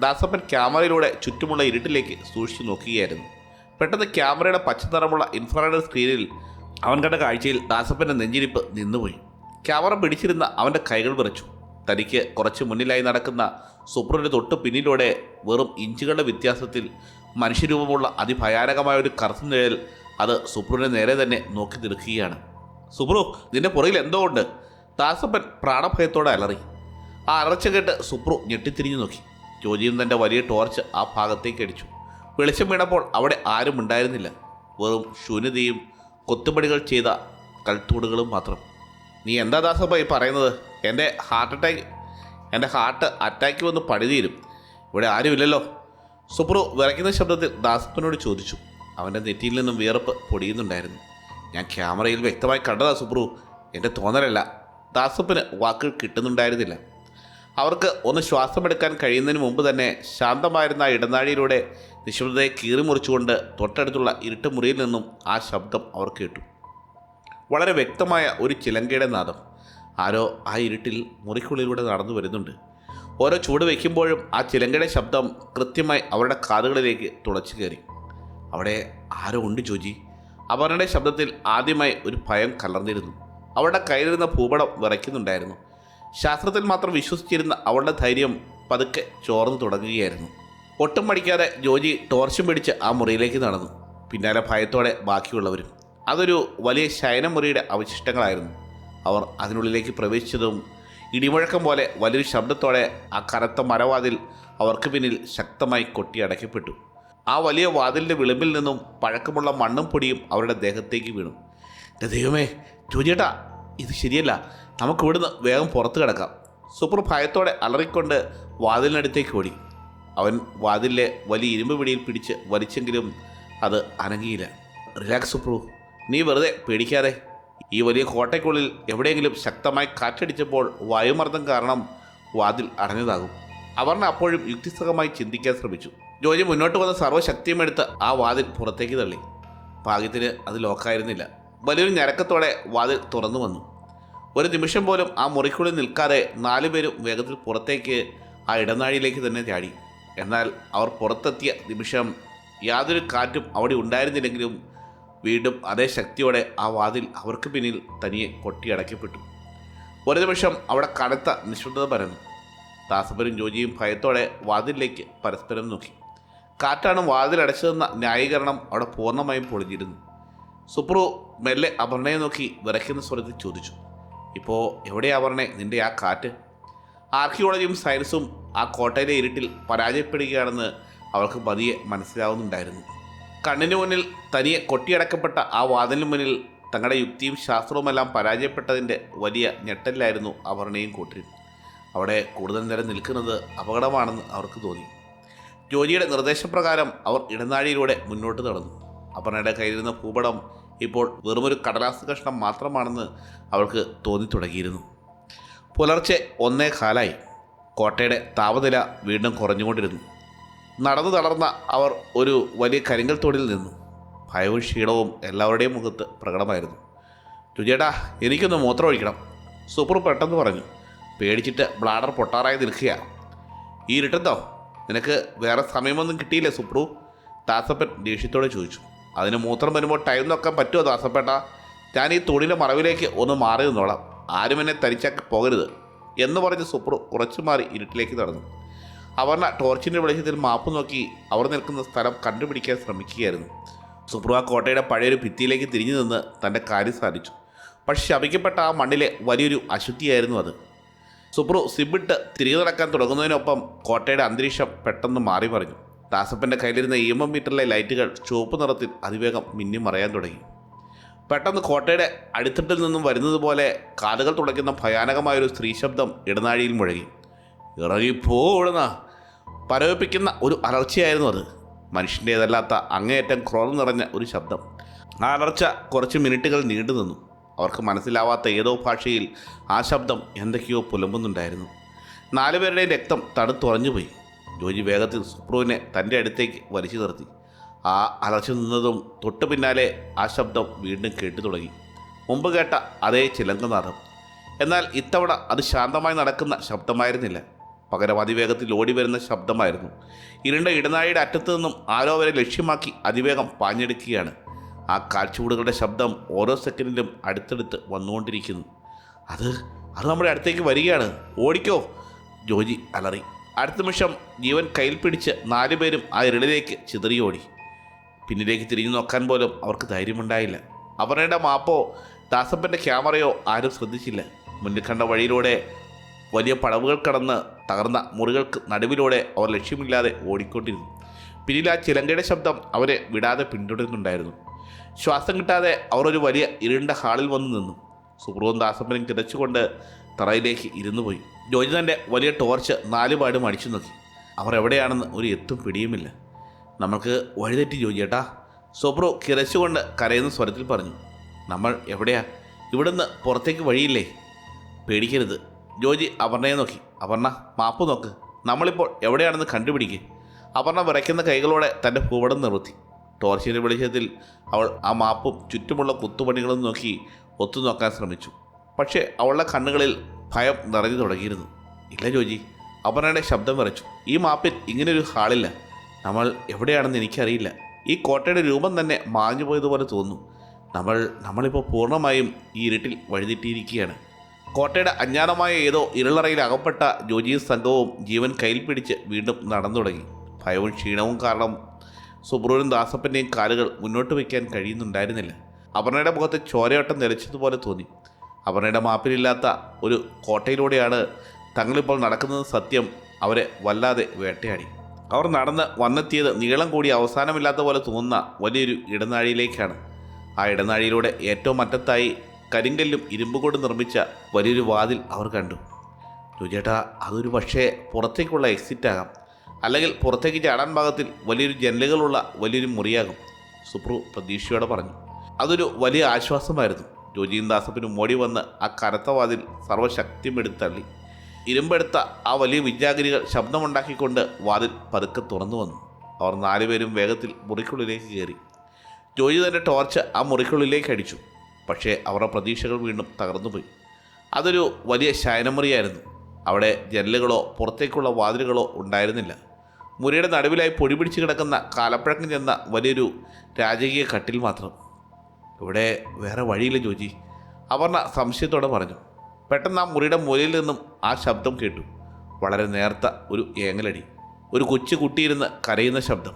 ദാസപ്പൻ ക്യാമറയിലൂടെ ചുറ്റുമുള്ള ഇരുട്ടിലേക്ക് സൂക്ഷിച്ചു നോക്കുകയായിരുന്നു. പെട്ടെന്ന് ക്യാമറയുടെ പച്ചനിറമുള്ള ഇൻഫ്രാറെഡ് സ്ക്രീനിൽ അവൻ കണ്ട കാഴ്ചയിൽ ദാസപ്പൻ്റെ നെഞ്ചിരിപ്പ് നിന്നുപോയി. ക്യാമറ പിടിച്ചിരുന്ന അവൻ്റെ കൈകൾ വിറച്ചു. തനിക്ക് കുറച്ച് മുന്നിലായി നടക്കുന്ന സുബ്രുവിൻ്റെ തൊട്ട് പിന്നിലൂടെ വെറും ഇഞ്ചുകളുടെ വ്യത്യാസത്തിൽ മനുഷ്യരൂപമുള്ള അതിഭയാനകമായ ഒരു കറുത്ത നിഴൽ അത് സുബ്രുവിനെ നേരെ തന്നെ നോക്കി നിൽക്കുകയാണ്. സുബ്രു, നിന്റെ പുറകിൽ എന്തോ ഉണ്ട്! ദാസപ്പൻ പ്രാണഭയത്തോടെ അലറി. ആ അലർച്ച കേട്ട് സുബ്രു ഞെട്ടിത്തിരിഞ്ഞു നോക്കി. ജോജിയും തൻ്റെ വലിയ ടോർച്ച് ആ ഭാഗത്തേക്ക് അടിച്ചു. വെളിച്ചം വീണപ്പോൾ അവിടെ ആരും ഉണ്ടായിരുന്നില്ല. വെറും ശൂന്യതയും കൊത്തുപടികൾ ചെയ്ത കൽത്തൂടുകളും മാത്രം. നീ എന്താ ദാസപ്പ ഈ പറയുന്നത്? എൻ്റെ ഹാർട്ട് അറ്റാക്ക് വന്ന് പണിതീരും. ഇവിടെ ആരുമില്ലല്ലോ. സുബ്രു വിറയ്ക്കുന്ന ശബ്ദത്തിൽ ദാസപ്പനോട് ചോദിച്ചു. അവൻ്റെ നെറ്റിയിൽ നിന്നും വിയർപ്പ് പൊടിയുന്നുണ്ടായിരുന്നു. ഞാൻ ക്യാമറയിൽ വ്യക്തമായി കണ്ടതാ സുബ്രു, എൻ്റെ തോന്നലല്ല. ദാസപ്പന് വാക്കുകൾ കിട്ടുന്നുണ്ടായിരുന്നില്ല. അവർക്ക് ഒന്ന് ശ്വാസമെടുക്കാൻ കഴിയുന്നതിന് മുമ്പ് തന്നെ ശാന്തമായിരുന്ന ആ ഇടനാഴിയിലൂടെ നിശബ്ദതയെ കീറിമുറിച്ചുകൊണ്ട് തൊട്ടടുത്തുള്ള ഇരുട്ട് മുറിയിൽ നിന്നും ആ ശബ്ദം അവർ കേട്ടു. വളരെ വ്യക്തമായ ഒരു ചിലങ്കയുടെ നാദം. ആരോ ആ ഇരുട്ടിൽ മുറിക്കുള്ളിലൂടെ നടന്നു വരുന്നുണ്ട്. ഓരോ ചൂട് വയ്ക്കുമ്പോഴും ആ ചിലങ്കയുടെ ശബ്ദം കൃത്യമായി അവരുടെ കാതുകളിലേക്ക് തുളച്ചു കയറി. അവിടെ ആരോ ഉണ്ട് ജോജി. അപർണയുടെ ശബ്ദത്തിൽ ആദ്യമായി ഒരു ഭയം കലർന്നിരുന്നു. അവളുടെ കയ്യിലിരുന്ന ഭൂപടം വിറയ്ക്കുന്നുണ്ടായിരുന്നു. ശാസ്ത്രത്തിൽ മാത്രം വിശ്വസിച്ചിരുന്ന അവളുടെ ധൈര്യം പതുക്കെ ചോർന്നു തുടങ്ങുകയായിരുന്നു. ഒട്ടും മടിക്കാതെ ജോജി ടോർച്ചും പിടിച്ച് ആ മുറിയിലേക്ക് നടന്നു. പിന്നാലെ ഭയത്തോടെ ബാക്കിയുള്ളവരും. അതൊരു വലിയ ശയനമുറിയുടെ അവശിഷ്ടങ്ങളായിരുന്നു. അവർ അതിനുള്ളിലേക്ക് പ്രവേശിച്ചതും ഇടിമുഴക്കം പോലെ വലിയൊരു ശബ്ദത്തോടെ ആ കനത്ത മരവാതിൽ അവർക്ക് പിന്നിൽ ശക്തമായി കൊട്ടിയടയ്ക്കപ്പെട്ടു. ആ വലിയ വാതിലിൻ്റെ വിളിമ്പിൽ നിന്നും പഴക്കമുള്ള മണ്ണും പൊടിയും അവരുടെ ദേഹത്തേക്ക് വീണു. എൻ്റെ ദൈവമേ, ജോജിയേട്ടാ, ഇത് ശരിയല്ല, നമുക്ക് ഇവിടുന്ന് വേഗം പുറത്ത് കിടക്കാം. സുപ്രു ഭയത്തോടെ അലറിക്കൊണ്ട് വാതിലിനടുത്തേക്ക് ഓടി. അവൻ വാതിലിലെ വലിയ ഇരുമ്പ് പിടിയിൽ പിടിച്ച് വലിച്ചെങ്കിലും അത് അനങ്ങിയില്ല. റിലാക്സ് സുപ്രു, നീ വെറുതെ പേടിക്കാതെ. ഈ വലിയ കോട്ടയ്ക്കുള്ളിൽ എവിടെയെങ്കിലും ശക്തമായി കാറ്റടിച്ചപ്പോൾ വായുമർദ്ദം കാരണം വാതിൽ അടഞ്ഞതാകും. അപർണ അപ്പോഴും യുക്തിസഹമായി ചിന്തിക്കാൻ ശ്രമിച്ചു. ജോജി മുന്നോട്ട് വന്ന സർവ്വശക്തിയും എടുത്ത് ആ വാതിൽ പുറത്തേക്ക് തള്ളി. ഭാഗ്യത്തിന് അത് ലോക്കായിരുന്നില്ല. വലിയൊരു ഞരക്കത്തോടെ വാതിൽ തുറന്നു വന്നു. ഒരു നിമിഷം പോലും ആ മുറിക്കുള്ളിൽ നിൽക്കാതെ 4 പേരും വേഗത്തിൽ പുറത്തേക്ക് ആ ഇടനാഴിയിലേക്ക് തന്നെ ചാടി. എന്നാൽ അവർ പുറത്തെത്തിയ നിമിഷം യാതൊരു കാറ്റും അവിടെ ഉണ്ടായിരുന്നില്ലെങ്കിലും വീണ്ടും അതേ ശക്തിയോടെ ആ വാതിൽ അവർക്ക് പിന്നിൽ തനിയെ കൊട്ടിയടയ്ക്കപ്പെട്ടു. ഒരു നിമിഷം അവിടെ കനത്ത നിശബ്ദത പരന്നു. ദാസപ്പനും ജോജിയും ഭയത്തോടെ വാതിലിലേക്ക് പരസ്പരം നോക്കി. കാറ്റാണ് വാതിലടച്ചതെന്ന ന്യായീകരണം അവിടെ പൂർണ്ണമായും പൊളിഞ്ഞിരുന്നു. സുപ്രു മെല്ലെ അപർണയെ നോക്കി വിറയ്ക്കുന്ന സ്വരത്തിൽ ചോദിച്ചു, ഇപ്പോൾ എവിടെയാ അപർണേ നിൻ്റെ ആ കാറ്റ്? ആർക്കിയോളജിയും സയൻസും ആ കോട്ടയിലെ ഇരുട്ടിൽ പരാജയപ്പെടുകയാണെന്ന് അവൾക്ക് പതിയെ മനസ്സിലാവുന്നുണ്ടായിരുന്നു. കണ്ണിന് മുന്നിൽ തനിയെ കൊട്ടിയടക്കപ്പെട്ട ആ വാതിലിന് മുന്നിൽ തങ്ങളുടെ യുക്തിയും ശാസ്ത്രവുമെല്ലാം പരാജയപ്പെട്ടതിൻ്റെ വലിയ ഞെട്ടലിലായിരുന്നു അപർണയും കൂട്ടരും. അവിടെ കൂടുതൽ നേരം നിൽക്കുന്നത് അപകടമാണെന്ന് അവർക്ക് തോന്നി. ജോജിയുടെ നിർദ്ദേശപ്രകാരം അവർ ഇടനാഴിയിലൂടെ മുന്നോട്ട് നടന്നു. അപർണയുടെ കയ്യിലിരുന്ന ഭൂപടം ഇപ്പോൾ വെറുമൊരു കടലാസ് കഷ്ണം മാത്രമാണെന്ന് അവൾക്ക് തോന്നിത്തുടങ്ങിയിരുന്നു. പുലർച്ചെ 1:15. കോട്ടയുടെ താപനില വീണ്ടും കുറഞ്ഞുകൊണ്ടിരുന്നു. നടന്നു തളർന്ന അവർ ഒരു വലിയ കരിങ്കൽ തോടിൽ നിന്നു. ഭയവും ക്ഷീണവും എല്ലാവരുടെയും മുഖത്ത് പ്രകടമായിരുന്നു. ജോജിയേട്ടാ, എനിക്കൊന്ന് മൂത്രം ഒഴിക്കണം, സുപ്രു പെട്ടെന്ന് പറഞ്ഞു. പേടിച്ചിട്ട് ബ്ലാഡർ പൊട്ടാറായി നിൽക്കുക. ഈ ഇരുട്ടെന്തോ നിനക്ക് വേറെ സമയമൊന്നും കിട്ടിയില്ലേ സുപ്രു? ദാസപ്പൻ ദേഷ്യത്തോടെ ചോദിച്ചു. അതിന് മൂത്രം വരുമ്പോൾ ടൈം നോക്കാൻ പറ്റുമോ ദാസപ്പേട്ട? ഞാൻ ഈ തുണിയുടെ മറവിലേക്ക് ഒന്ന് മാറി നിന്നോളാം, ആരും എന്നെ തരിച്ചാക്കി പോകരുത് എന്ന് പറഞ്ഞ് സുപ്രു കുറച്ചു മാറി ഇരുട്ടിലേക്ക് നടന്നു. അപർണ ടോർച്ചിൻ്റെ വെളിച്ചത്തിൽ മാപ്പ് നോക്കി അവർ നിൽക്കുന്ന സ്ഥലം കണ്ടുപിടിക്കാൻ ശ്രമിക്കുകയായിരുന്നു. സുപ്രു ആ കോട്ടയുടെ പഴയൊരു ഭിത്തിയിലേക്ക് തിരിഞ്ഞു നിന്ന് തൻ്റെ കാര്യം സാധിച്ചു. പക്ഷെ ശപിക്കപ്പെട്ട ആ മണ്ണിലെ വലിയൊരു അശുദ്ധിയായിരുന്നു അത്. സുപ്രു സിബിട്ട് തിരികെ നടക്കാൻ തുടങ്ങുന്നതിനൊപ്പം കോട്ടയുടെ അന്തരീക്ഷം പെട്ടെന്ന് മാറി മറിഞ്ഞു. ദാസപ്പൻ്റെ കയ്യിലിരുന്ന EMM മീറ്ററിലെ ലൈറ്റുകൾ ചുവപ്പ് നിറത്തിൽ അതിവേഗം മിന്നി മറയാൻ തുടങ്ങി. പെട്ടെന്ന് കോട്ടയുടെ അടിത്തട്ടിൽ നിന്നും വരുന്നത് പോലെ കാലുകൾ തുടയ്ക്കുന്ന ഭയാനകമായൊരു സ്ത്രീ ശബ്ദം ഇടനാഴിയിൽ മുഴങ്ങി. ഇറങ്ങിപ്പോടുന്ന പരവിപ്പിക്കുന്ന ഒരു അലർച്ചയായിരുന്നു അത്. മനുഷ്യൻ്റേതല്ലാത്ത അങ്ങേയറ്റം ക്രോധം നിറഞ്ഞ ഒരു ശബ്ദം. ആ അലർച്ച കുറച്ച് മിനിറ്റുകൾ നീണ്ടു നിന്നു. അവർക്ക് മനസ്സിലാവാത്ത ഏതോ ഭാഷയിൽ ആ ശബ്ദം എന്തൊക്കെയോ പുലമ്പുന്നുണ്ടായിരുന്നു. 4 പേരുടെയും രക്തം തണുത്തുറഞ്ഞുപോയി. ജോജി വേഗത്തിൽ സുപ്രുവിനെ തൻ്റെ അടുത്തേക്ക് വലിച്ചു നിർത്തി. ആ അലർച്ച നിന്നതും തൊട്ടു പിന്നാലെ ആ ശബ്ദം വീണ്ടും കേട്ടു തുടങ്ങി. മുമ്പ് കേട്ട അതേ ചിലങ്കനാദം. എന്നാൽ ഇത്തവണ അത് ശാന്തമായി നടക്കുന്ന ശബ്ദമായിരുന്നില്ല. പകരം അതിവേഗത്തിൽ ഓടി വരുന്ന ശബ്ദമായിരുന്നു. ഇരുണ്ട ഇടനാഴിയുടെ അറ്റത്തു നിന്നും ആരോ വരെ ലക്ഷ്യമാക്കി അതിവേഗം പാഞ്ഞെടുക്കുകയാണ്. ആ കാൽച്ചുവടുകളുടെ ശബ്ദം ഓരോ സെക്കൻഡിലും അടുത്തടുത്ത് വന്നുകൊണ്ടിരിക്കുന്നു. അത് നമ്മുടെ അടുത്തേക്ക് വരികയാണ്, ഓടിക്കോ, ജോജി അലറി. അടുത്ത നിമിഷം ജീവൻ കയ്യിൽ പിടിച്ച് 4 പേരും ആ ഇരുളിലേക്ക് ചിതറിയോടി. പിന്നിലേക്ക് തിരിഞ്ഞു നോക്കാൻ പോലും അവർക്ക് ധൈര്യമുണ്ടായില്ല. അപർണയുടെ മാപ്പോ ദാസപ്പൻ്റെ ക്യാമറയോ ആരും ശ്രദ്ധിച്ചില്ല. മുന്നിൽ കണ്ട വഴിയിലൂടെ വലിയ പടവുകൾ കടന്ന് തകർന്ന മുറികൾക്ക് നടുവിലൂടെ അവർ ലക്ഷ്യമില്ലാതെ ഓടിക്കൊണ്ടിരുന്നു. പിന്നിൽ ആ ചിലങ്കയുടെ ശബ്ദം അവരെ വിടാതെ പിന്തുടരുന്നുണ്ടായിരുന്നു. ശ്വാസം കിട്ടാതെ അവർ ഒരു വലിയ ഇരുണ്ട ഹാളിൽ വന്നു നിന്നു. സുപ്രുവും ദാസപ്പനും കിതച്ചുകൊണ്ട് തറയിലേക്ക് ഇരുന്നു പോയി. ജോജി തൻ്റെ വലിയ ടോർച്ച് 4 പാടും അടിച്ചു നോക്കി. അവർ എവിടെയാണെന്ന് ഒരു എത്തും പിടിയുമില്ല. നമുക്ക് വഴിതെറ്റി ജോജിയേട്ടാ, സുപ്രു കിതച്ചുകൊണ്ട് കരയുന്ന സ്വരത്തിൽ പറഞ്ഞു. നമ്മൾ എവിടെയാ? ഇവിടുന്ന് പുറത്തേക്ക് വഴിയില്ലേ? പേടിക്കരുത്, ജോജി അപർണയെ നോക്കി. അപർണ, മാപ്പ് നോക്ക്, നമ്മളിപ്പോൾ എവിടെയാണെന്ന് കണ്ടുപിടിക്കുക. അപർണ വിറയ്ക്കുന്ന കൈകളോടെ തൻ്റെ ഭൂപടം നിർത്തി. ടോർച്ചിൻ്റെ വെളിച്ചത്തിൽ അവൾ ആ മാപ്പും ചുറ്റുമുള്ള കുത്തുപണികളും നോക്കി ഒത്തുനോക്കാൻ ശ്രമിച്ചു. പക്ഷേ അവളുടെ കണ്ണുകളിൽ ഭയം നിറഞ്ഞു തുടങ്ങിയിരുന്നു. ഇല്ല ജോജി, അപർണയുടെ ശബ്ദം വിറച്ചു. ഈ മാപ്പിൽ ഇങ്ങനൊരു ഹാളില്ല. നമ്മൾ എവിടെയാണെന്ന് എനിക്കറിയില്ല. ഈ കോട്ടയുടെ രൂപം തന്നെ മാഞ്ഞു പോയതുപോലെ തോന്നുന്നു. നമ്മളിപ്പോൾ പൂർണ്ണമായും ഈ ഇരുട്ടിൽ വഴിതെറ്റിയിരിക്കുകയാണ്. കോട്ടയുടെ അജ്ഞാതമായ ഏതോ ഇരുളറയിൽ അകപ്പെട്ട ജോജിയും സംഘവും ജീവൻ കയ്യിൽ പിടിച്ച് വീണ്ടും നടന്നു തുടങ്ങി. ഭയവും ക്ഷീണവും കാരണം സുബ്രുവിനും ദാസപ്പൻ്റെയും കാലുകൾ മുന്നോട്ട് വയ്ക്കാൻ കഴിയുന്നുണ്ടായിരുന്നില്ല. അപർണയുടെ മുഖത്ത് ചോരയോട്ടം നിലച്ചതുപോലെ തോന്നി. അപർണയുടെ മാപ്പിലില്ലാത്ത ഒരു കോട്ടയിലൂടെയാണ് തങ്ങളിപ്പോൾ നടക്കുന്നത് സത്യം അവരെ വല്ലാതെ വേട്ടയാടി. അവർ നടന്ന് വന്നെത്തിയത് നീളം കൂടി അവസാനമില്ലാത്ത പോലെ തോന്നുന്ന വലിയൊരു ഇടനാഴിയിലേക്കാണ്. ആ ഇടനാഴിയിലൂടെ ഏറ്റവും അറ്റത്തായി കരിങ്കല്ലും ഇരുമ്പുകൊണ്ട് നിർമ്മിച്ച വലിയൊരു വാതിൽ അവർ കണ്ടു. ജോജിയേട്ടാ, അതൊരു പക്ഷേ പുറത്തേക്കുള്ള എക്സിറ്റ് ആകാം, അല്ലെങ്കിൽ പുറത്തേക്ക് ചാടാൻ ഭാഗത്തിൽ വലിയൊരു ജനലുകളുള്ള വലിയൊരു മുറിയാകും, സുപ്രു പ്രതീക്ഷയോടെ പറഞ്ഞു. അതൊരു വലിയ ആശ്വാസമായിരുന്നു. ജോജിയും ദാസപ്പനും ഓടി വന്ന് ആ കനത്ത വാതിൽ സർവ്വശക്തിയും എടുത്തള്ളി. ഇരുമ്പെടുത്ത ആ വലിയ വിജാഗിരികൾ ശബ്ദമുണ്ടാക്കിക്കൊണ്ട് വാതിൽ പതുക്കെ തുറന്നു വന്നു. അവർ 4 പേരും വേഗത്തിൽ മുറിക്കുള്ളിലേക്ക് കയറി. ജോജി തൻ്റെ ടോർച്ച് ആ മുറിക്കുള്ളിലേക്ക് അടിച്ചു. പക്ഷേ അവരുടെ പ്രതീക്ഷകൾ വീണ്ടും തകർന്നുപോയി. അതൊരു വലിയ ശയനമുറിയായിരുന്നു. അവിടെ ജനലുകളോ പുറത്തേക്കുള്ള വാതിലുകളോ ഉണ്ടായിരുന്നില്ല. മുറിയുടെ നടുവിലായി പൊടി പിടിച്ച് കിടക്കുന്ന കാലപ്പഴക്കം ചെന്ന വലിയൊരു രാജകീയ കട്ടിൽ മാത്രം. ഇവിടെ വേറെ വഴിയില്ല ജോജി, അപർണ സംശയത്തോടെ പറഞ്ഞു. പെട്ടെന്ന് ആ മുറിയുടെ മൂലയിൽ നിന്നും ആ ശബ്ദം കേട്ടു. വളരെ നേർത്ത ഒരു ഏങ്ങലടി, ഒരു കൊച്ചു കുട്ടിയിരുന്ന് കരയുന്ന ശബ്ദം.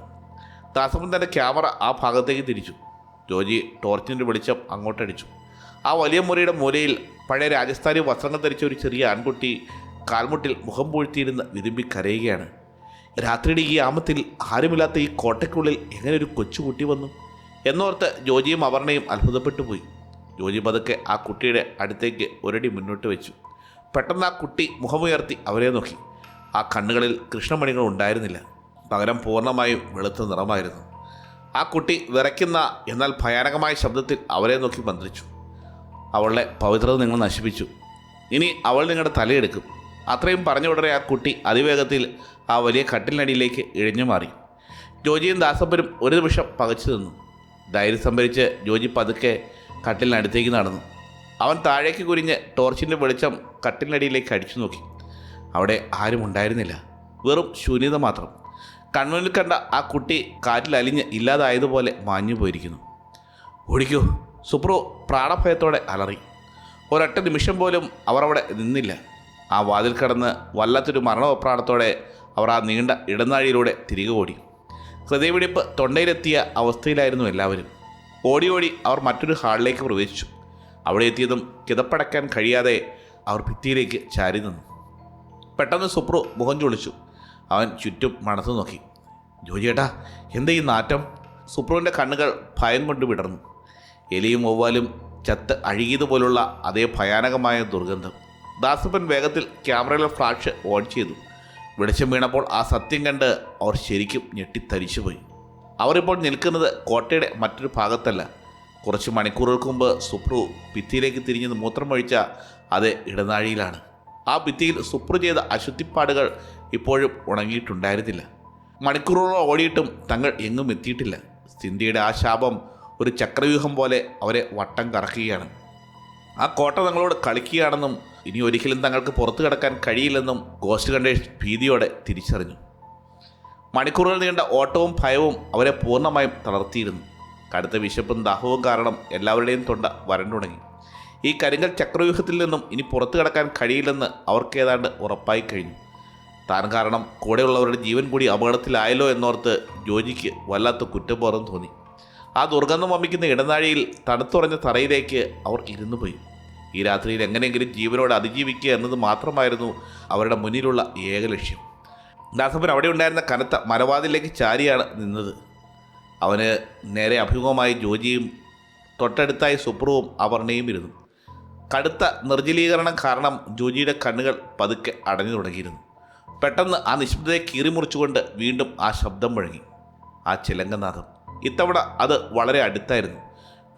ദാസപ്പൻ തൻ്റെ ക്യാമറ ആ ഭാഗത്തേക്ക് തിരിച്ചു. ജോജി ടോർച്ചിൻ്റെ വെളിച്ചം അങ്ങോട്ടടിച്ചു. ആ വലിയ മുറിയുടെ മൂലയിൽ പഴയ രാജസ്ഥാനി വസ്ത്രങ്ങൾ ധരിച്ച ഒരു ചെറിയ ആൺകുട്ടി കാൽമുട്ടിൽ മുഖം പൂഴ്ത്തിയിരുന്ന് വിതുമ്പി കരയുകയാണ്. രാത്രിയുടെ ഈ ആമത്തിൽ ആരുമില്ലാത്ത ഈ കോട്ടയ്ക്കുള്ളിൽ എങ്ങനെ ഒരു കൊച്ചുകുട്ടി വന്നു എന്നോർത്ത് ജോജിയും അപർണയും അത്ഭുതപ്പെട്ടു പോയി. ജോജി പതുക്കെ ആ കുട്ടിയുടെ അടുത്തേക്ക് ഒരടി മുന്നോട്ട് വെച്ചു. പെട്ടെന്ന് ആ കുട്ടി മുഖമുയർത്തി അവരെ നോക്കി. ആ കണ്ണുകളിൽ കൃഷ്ണമണികൾ ഉണ്ടായിരുന്നില്ല, പകരം പൂർണ്ണമായും വെളുത്ത നിറമായിരുന്നു. ആ കുട്ടി വിറയ്ക്കുന്ന എന്നാൽ ഭയാനകമായ ശബ്ദത്തിൽ അവരെ നോക്കി മന്ത്രിച്ചു. അവളുടെ പവിത്രത നിങ്ങൾ നശിപ്പിച്ചു, ഇനി അവൾ നിങ്ങളുടെ തലയെടുക്കും. അത്രയും പറഞ്ഞ ഉടനെ ആ കുട്ടി അതിവേഗത്തിൽ ആ വലിയ കട്ടിലിനടിയിലേക്ക് ഇഴഞ്ഞു മാറി. ജോജിയും ദാസപ്പനും ഒരു നിമിഷം പകച്ചു നിന്നു. ധൈര്യം സംഭരിച്ച് ജോജി പതുക്കെ കട്ടിലിനടുത്തേക്ക് നടന്നു. അവൻ താഴേക്ക് കുരിഞ്ഞ് ടോർച്ചിൻ്റെ വെളിച്ചം കട്ടിലിനടിയിലേക്ക് അടിച്ചു നോക്കി. അവിടെ ആരും ഉണ്ടായിരുന്നില്ല, വെറും ശൂന്യത മാത്രം. കൺമുന്നിൽ കണ്ട ആ കുട്ടി കാറ്റിൽ അലിഞ്ഞ് ഇല്ലാതായതുപോലെ മാഞ്ഞു പോയിരിക്കുന്നു. ഓടിക്കൂ, സുപ്രു പ്രാണഭയത്തോടെ അലറി. ഒരൊറ്റ നിമിഷം പോലും അവർ അവിടെ നിന്നില്ല. ആ വാതിൽ കടന്ന് വല്ലാത്തൊരു മരണപ്രാണത്തോടെ അവർ ആ നീണ്ട ഇടനാഴിയിലൂടെ തിരികെ ഓടി. ഹൃദയമിടിപ്പ് തൊണ്ടയിലെത്തിയ അവസ്ഥയിലായിരുന്നു എല്ലാവരും. ഓടി ഓടി അവർ മറ്റൊരു ഹാളിലേക്ക് പ്രവേശിച്ചു. അവിടെ എത്തിയതും കിതപ്പടയ്ക്കാൻ കഴിയാതെ അവർ ഭിത്തിയിലേക്ക് ചാരി നിന്നു. പെട്ടെന്ന് സുപ്രു മുഖം ചൊളിച്ചു. അവൻ ചുറ്റും മണത്തു നോക്കി. ജോജിയേട്ടാ, എന്താ ഈ നാറ്റം? സുപ്രുവിൻ്റെ കണ്ണുകൾ ഭയം കൊണ്ട് വിടർന്നു. എലിയും ഒവ്വാലും ചത്ത് അഴുകിയതുപോലുള്ള അതേ ഭയാനകമായ ദുർഗന്ധം. ദാസപ്പൻ വേഗത്തിൽ ക്യാമറയിലെ ഫ്ലാഷ് ഓൺ ചെയ്തു. വെളിച്ചം വീണപ്പോൾ ആ സത്യം കണ്ട് അവർ ശരിക്കും ഞെട്ടിത്തരിച്ചുപോയി. അവരിപ്പോൾ നിൽക്കുന്നത് കോട്ടയുടെ മറ്റൊരു ഭാഗത്തല്ല. കുറച്ച് മണിക്കൂറുകൾക്ക് മുമ്പ് സുപ്രു ഭിത്തിയിലേക്ക് തിരിഞ്ഞ് മൂത്രമൊഴിച്ച അതേ ഇടനാഴിയിലാണ്. ആ ഭിത്തിയിൽ സുപ്രു ചെയ്ത അശുദ്ധിപ്പാടുകൾ ഇപ്പോഴും ഉണങ്ങിയിട്ടുണ്ടായിരുന്നില്ല. മണിക്കൂറുകളോളം ഓടിയിട്ടും തങ്ങൾ എങ്ങും എത്തിയിട്ടില്ല. സിന്ധിയുടെ ആ ശാപം ഒരു ചക്രവ്യൂഹം പോലെ അവരെ വട്ടം കറക്കുകയാണ്. ആ കോട്ട തങ്ങളോട് കളിക്കുകയാണെന്നും ഇനി ഒരിക്കലും തങ്ങൾക്ക് പുറത്തു കിടക്കാൻ കഴിയില്ലെന്നും ഗോസ്റ്റ് കണ്ടേഴ്സ് ഭീതിയോടെ തിരിച്ചറിഞ്ഞു. മണിക്കൂറുകൾ നീണ്ട ഓട്ടവും ഭയവും അവരെ പൂർണ്ണമായും തളർത്തിയിരുന്നു. കടുത്ത വിശപ്പും ദാഹവും കാരണം എല്ലാവരുടെയും തൊണ്ട വരണ്ടു തുടങ്ങി. ഈ കരിങ്കൽ ചക്രവ്യൂഹത്തിൽ നിന്നും ഇനി പുറത്തു കിടക്കാൻ കഴിയില്ലെന്ന് അവർക്ക് ഏതാണ്ട് ഉറപ്പായി കഴിഞ്ഞു. താൻ കാരണം കൂടെയുള്ളവരുടെ ജീവൻ കൂടി അപകടത്തിലായല്ലോ എന്നോർത്ത് ജോജിക്ക് വല്ലാത്ത കുറ്റബോധം തോന്നി. ആ ദുർഗന്ധം വമിക്കുന്ന ഇടനാഴിയിൽ തണുത്തുറഞ്ഞ തറയിലേക്ക് അവർ ഇരുന്നു പോയി. ഈ രാത്രിയിൽ എങ്ങനെയെങ്കിലും ജീവനോട് അതിജീവിക്കുക എന്നത് മാത്രമായിരുന്നു അവരുടെ മുന്നിലുള്ള ഏക ലക്ഷ്യം. ദാസപ്പൻ അവിടെ ഉണ്ടായിരുന്ന കനത്ത മരവാതിലേക്ക് ചാരിയാണ് നിന്നത്. അവന് നേരെ അഭിമുഖമായി ജോജിയും തൊട്ടടുത്തായി സുപ്രുവും അപർണയും ഇരുന്നു. കടുത്ത നിർജ്ജലീകരണം കാരണം ജോജിയുടെ കണ്ണുകൾ പതുക്കെ അടഞ്ഞു തുടങ്ങിയിരുന്നു. പെട്ടെന്ന് ആ നിശബ്ദതയെ കീറിമുറിച്ചുകൊണ്ട് വീണ്ടും ആ ശബ്ദം മുഴങ്ങി, ആ ചിലങ്കനാഥം. ഇത്തവണ അത് വളരെ അടുത്തായിരുന്നു.